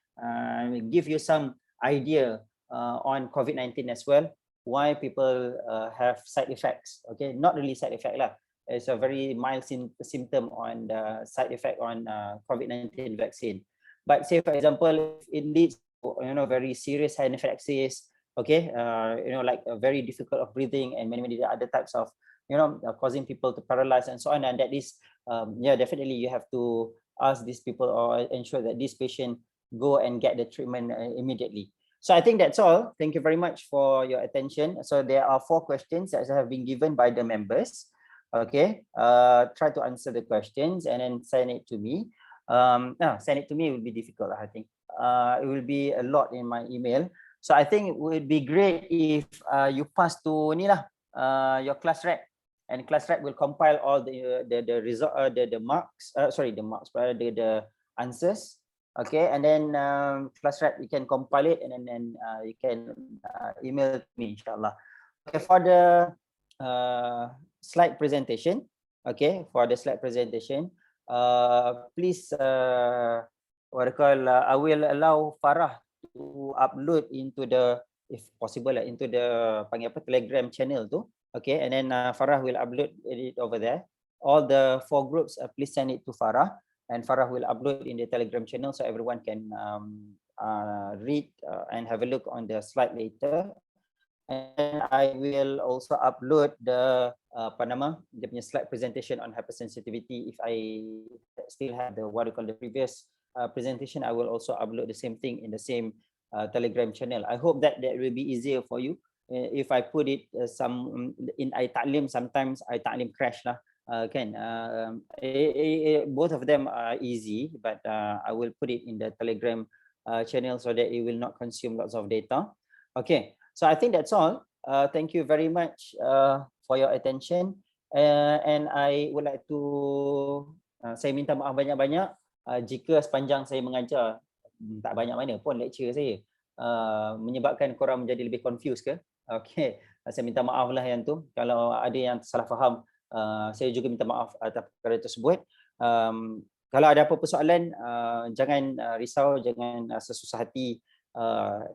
give you some idea on COVID-19 as well, why people have side effects. Okay, not really side effect lah. It's a very mild symptom on the side effect on COVID-19 vaccine. But say for example, if it leads to very serious anaphylaxis, okay, like a very difficult of breathing and many other types of causing people to paralyze and so on, and that is definitely you have to ask these people or ensure that this patient go and get the treatment immediately. So I think that's all. Thank you very much for your attention. So there are 4 questions that have been given by the members. Okay, try to answer the questions and then send it to me. Send it to me will be difficult, I think. It will be a lot in my email. So I think it would be great if you pass to your class rep, and class rep will compile all the result, the answers. Okay, and then class rep, you can compile it and then you can email me, inshallah. Okay, for the slide presentation. Okay, for the slide presentation, please I will allow Farah to upload into the, if possible, into the Telegram channel tu. Okay, and then Farah will upload it over there. All the 4 groups, please send it to Farah, and Farah will upload in the Telegram channel so everyone can read and have a look on the slide later. And I will also upload the dia punya slide presentation on hypersensitivity. If I still have the the previous presentation, I will also upload the same thing in the same Telegram channel. I hope that will be easier for you. If I put it some in iTa'lim, sometimes iTa'lim crash lah. Both of them are easy, but I will put it in the Telegram channel so that it will not consume lots of data. Okay, so I think that's all. Thank you very much for your attention, and I would like to saya minta maaf banyak-banyak jika sepanjang saya mengajar, tak banyak mana pun lecture saya menyebabkan korang menjadi lebih confused ke. Okay, saya minta maaf lah yang tu. Kalau ada yang salah faham, saya juga minta maaf atas perkara tersebut. Kalau ada apa-apa soalan, jangan risau, jangan sesusah hati,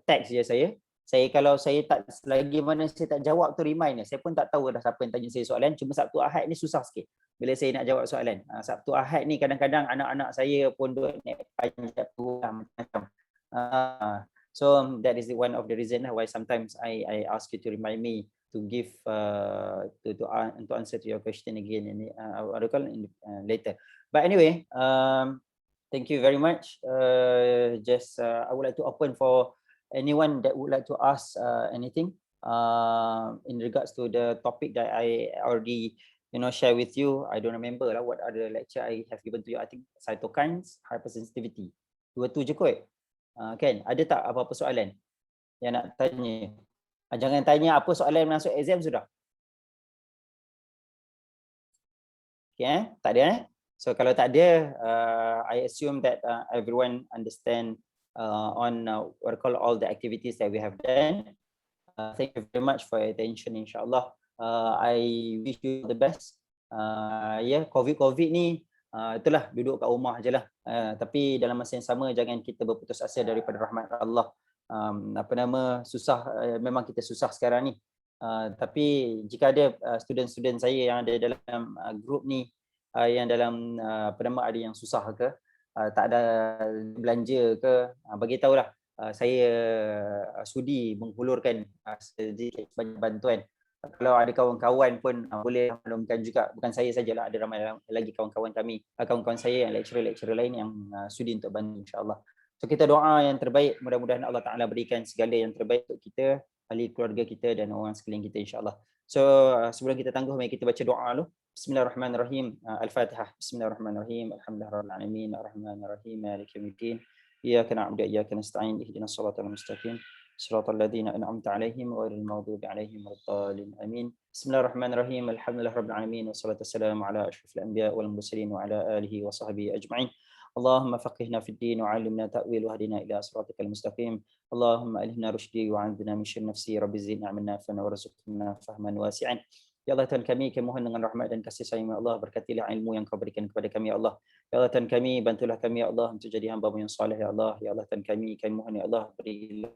teks je saya. Kalau saya tak lagi mana saya tak jawab tu remind. Saya pun tak tahu dah siapa yang tanya saya soalan. Cuma Sabtu Ahad ni susah sikit bila saya nak jawab soalan. Sabtu Ahad ni kadang-kadang anak-anak saya pun duduk naik panjat tu macam. So that is one of the reason why sometimes I ask you to remind me to give to answer to your question again in later. But anyway, thank you very much. I would like to open for anyone that would like to ask anything in regards to the topic that I already share with you. I don't remember lah what other lecture I have given to you. I think cytokines, hypersensitivity. 2 tu je kot. Kan, ada tak apa-apa soalan yang nak tanya? Jangan tanya apa soalan masuk exam sudah. Okay, tak ada. So kalau tak ada, I assume that everyone understand on all the activities that we have done. Thank you very much for your attention, insyaAllah. I wish you the best. COVID ni itulah, duduk kat rumah je lah. Tapi dalam masa yang sama, jangan kita berputus asa daripada rahmat Allah. Susah, memang kita susah sekarang ni. Tapi jika ada student-student saya yang ada dalam grup ni, yang dalam ada yang susah ke, tak ada belanja ke, bagi tahulah. Saya sudi menghulurkan sedikit banyak bantuan. Kalau ada kawan-kawan pun boleh maklumkan juga. Bukan saya sajalah, ada ramai lagi kawan-kawan kami, kawan-kawan saya yang lecturer-lecturer lain yang sudi untuk bantu, insyaAllah. So kita doa yang terbaik, mudah-mudahan Allah Ta'ala berikan segala yang terbaik untuk kita, ahli keluarga kita dan orang sekeliling kita, insyaAllah. So sebelum kita tangguh, mari kita baca doa dulu. Bismillahirrahmanirrahim. Al-Fatihah. Bismillahirrahmanirrahim. Alhamdulillahirabbil alamin. Arrahmanirrahim. Maliki yaumiddin. Iyyaka na'budu wa iyyaka nasta'in. Ihdinas siratal mustaqim. صراط الذين أنعمت عليهم غير المغضوب عليهم ولا الضالين آمين. بسم الله الرحمن الرحيم. الحمد لله رب العالمين والصلاة والسلام على أشرف الأنبياء والمرسلين وعلى آله وصحبه أجمعين. اللهم فقهنا في الدين وعلمنا تأويل وهدنا إلى صراطك المستقيم. اللهم ألهمنا رشدي وعندنا من شر نفسي. رب زدنا علما نافعا وارزقنا فهما واسعا. Ya Allah, Tuhan kami mohon dengan rahmat dan kasih sayang ya Allah, berkatilah ilmu yang kau berikan kepada kami ya Allah. Ya Allah, Tuhan kami, bantulah kami ya Allah untuk jadi hamba-Mu yang saleh ya Allah. Ya Allah, Tuhan kami mohon ya Allah, berilah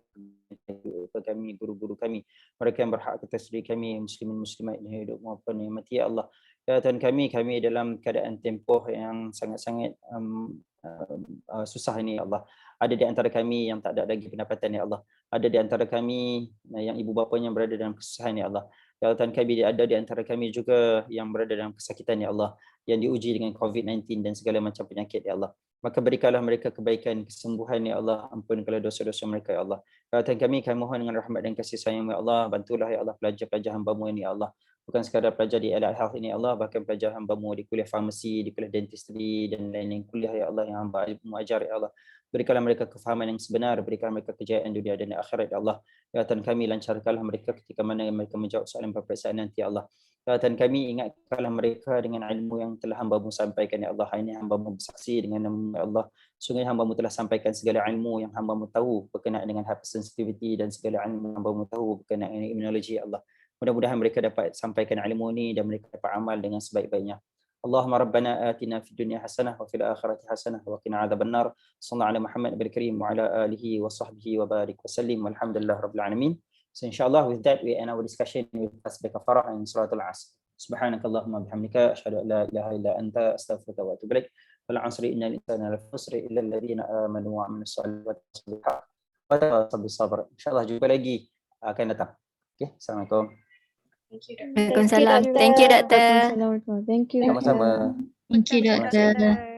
kepada kami, guru-guru kami, mereka yang berhak atas diri kami, muslimin muslimat yang hidup maupun yang mati ya Allah. Ya Tuhan kami dalam keadaan tempoh yang sangat-sangat susah ini ya Allah. Ada di antara kami yang tak ada lagi pendapatan ya Allah. Ada di antara kami yang ibu bapanya berada dalam kesusahan ya Allah. Ya Allah, Tuhan kami ada di antara kami juga yang berada dalam kesakitan ya Allah, yang diuji dengan COVID-19 dan segala macam penyakit ya Allah. Maka berikanlah mereka kebaikan, kesembuhan ya Allah. Ampunkanlah dosa-dosa mereka ya Allah. Ya Tuhan kami mohon dengan rahmat dan kasih sayang ya Allah, bantulah ya Allah pelajar-pelajar hamba-Mu ini ya Allah. Bukan sekadar pelajar di allied health ini ya Allah, bahkan pelajar hamba-Mu di kuliah farmasi, di kuliah dentistry dan lain-lain kuliah ya Allah yang hamba-Mu ajar ya Allah. Berikanlah mereka kefahaman yang sebenar, berikanlah mereka kejayaan dunia dan akhirat ya Allah. Ya Tuhan kami, lancarkanlah mereka ketika mana mereka menjawab soalan peperiksaan nanti ya Allah. Ya Tuhan kami, ingatkanlah mereka dengan ilmu yang telah hamba-Mu sampaikan ya Allah. Ini hamba-Mu bersaksi dengan nama ya Allah. Sungguh hamba-Mu telah sampaikan segala ilmu yang hamba-Mu tahu berkenaan dengan hypersensitivity dan segala ilmu yang hamba-Mu tahu berkenaan dengan immunology ya Allah. Mudah-mudahan mereka dapat sampaikan ilmu ini dan mereka dapat amal dengan sebaik-baiknya. Allahumma rabbana atina fid dunya hasanah wa fil akhirati hasanah wa qina adzabannar. Sallallahu ala Muhammad nabiyil karim wa ala alihi wa sahbihi wa barik wa sallim walhamdulillah rabbil alamin. So inshallah with that we end our discussion with tasbih kafarah in surah al-Asr. Subhanakallahumma bihamdika asyhadu an la ilaha illa anta astaghfiruka wa atubu ilaik. Wal 'asri innal insana lafi khusr illa alladhina amanu wa 'amilus solihati wa tawasaw bis sabr. Insyaallah jumpa lagi akan datang. Okey, assalamualaikum.
Thank you,
Waalaikumsalam. Thank you, Doktor.
Thank you.
Sama-sama.
Thank you, Doktor.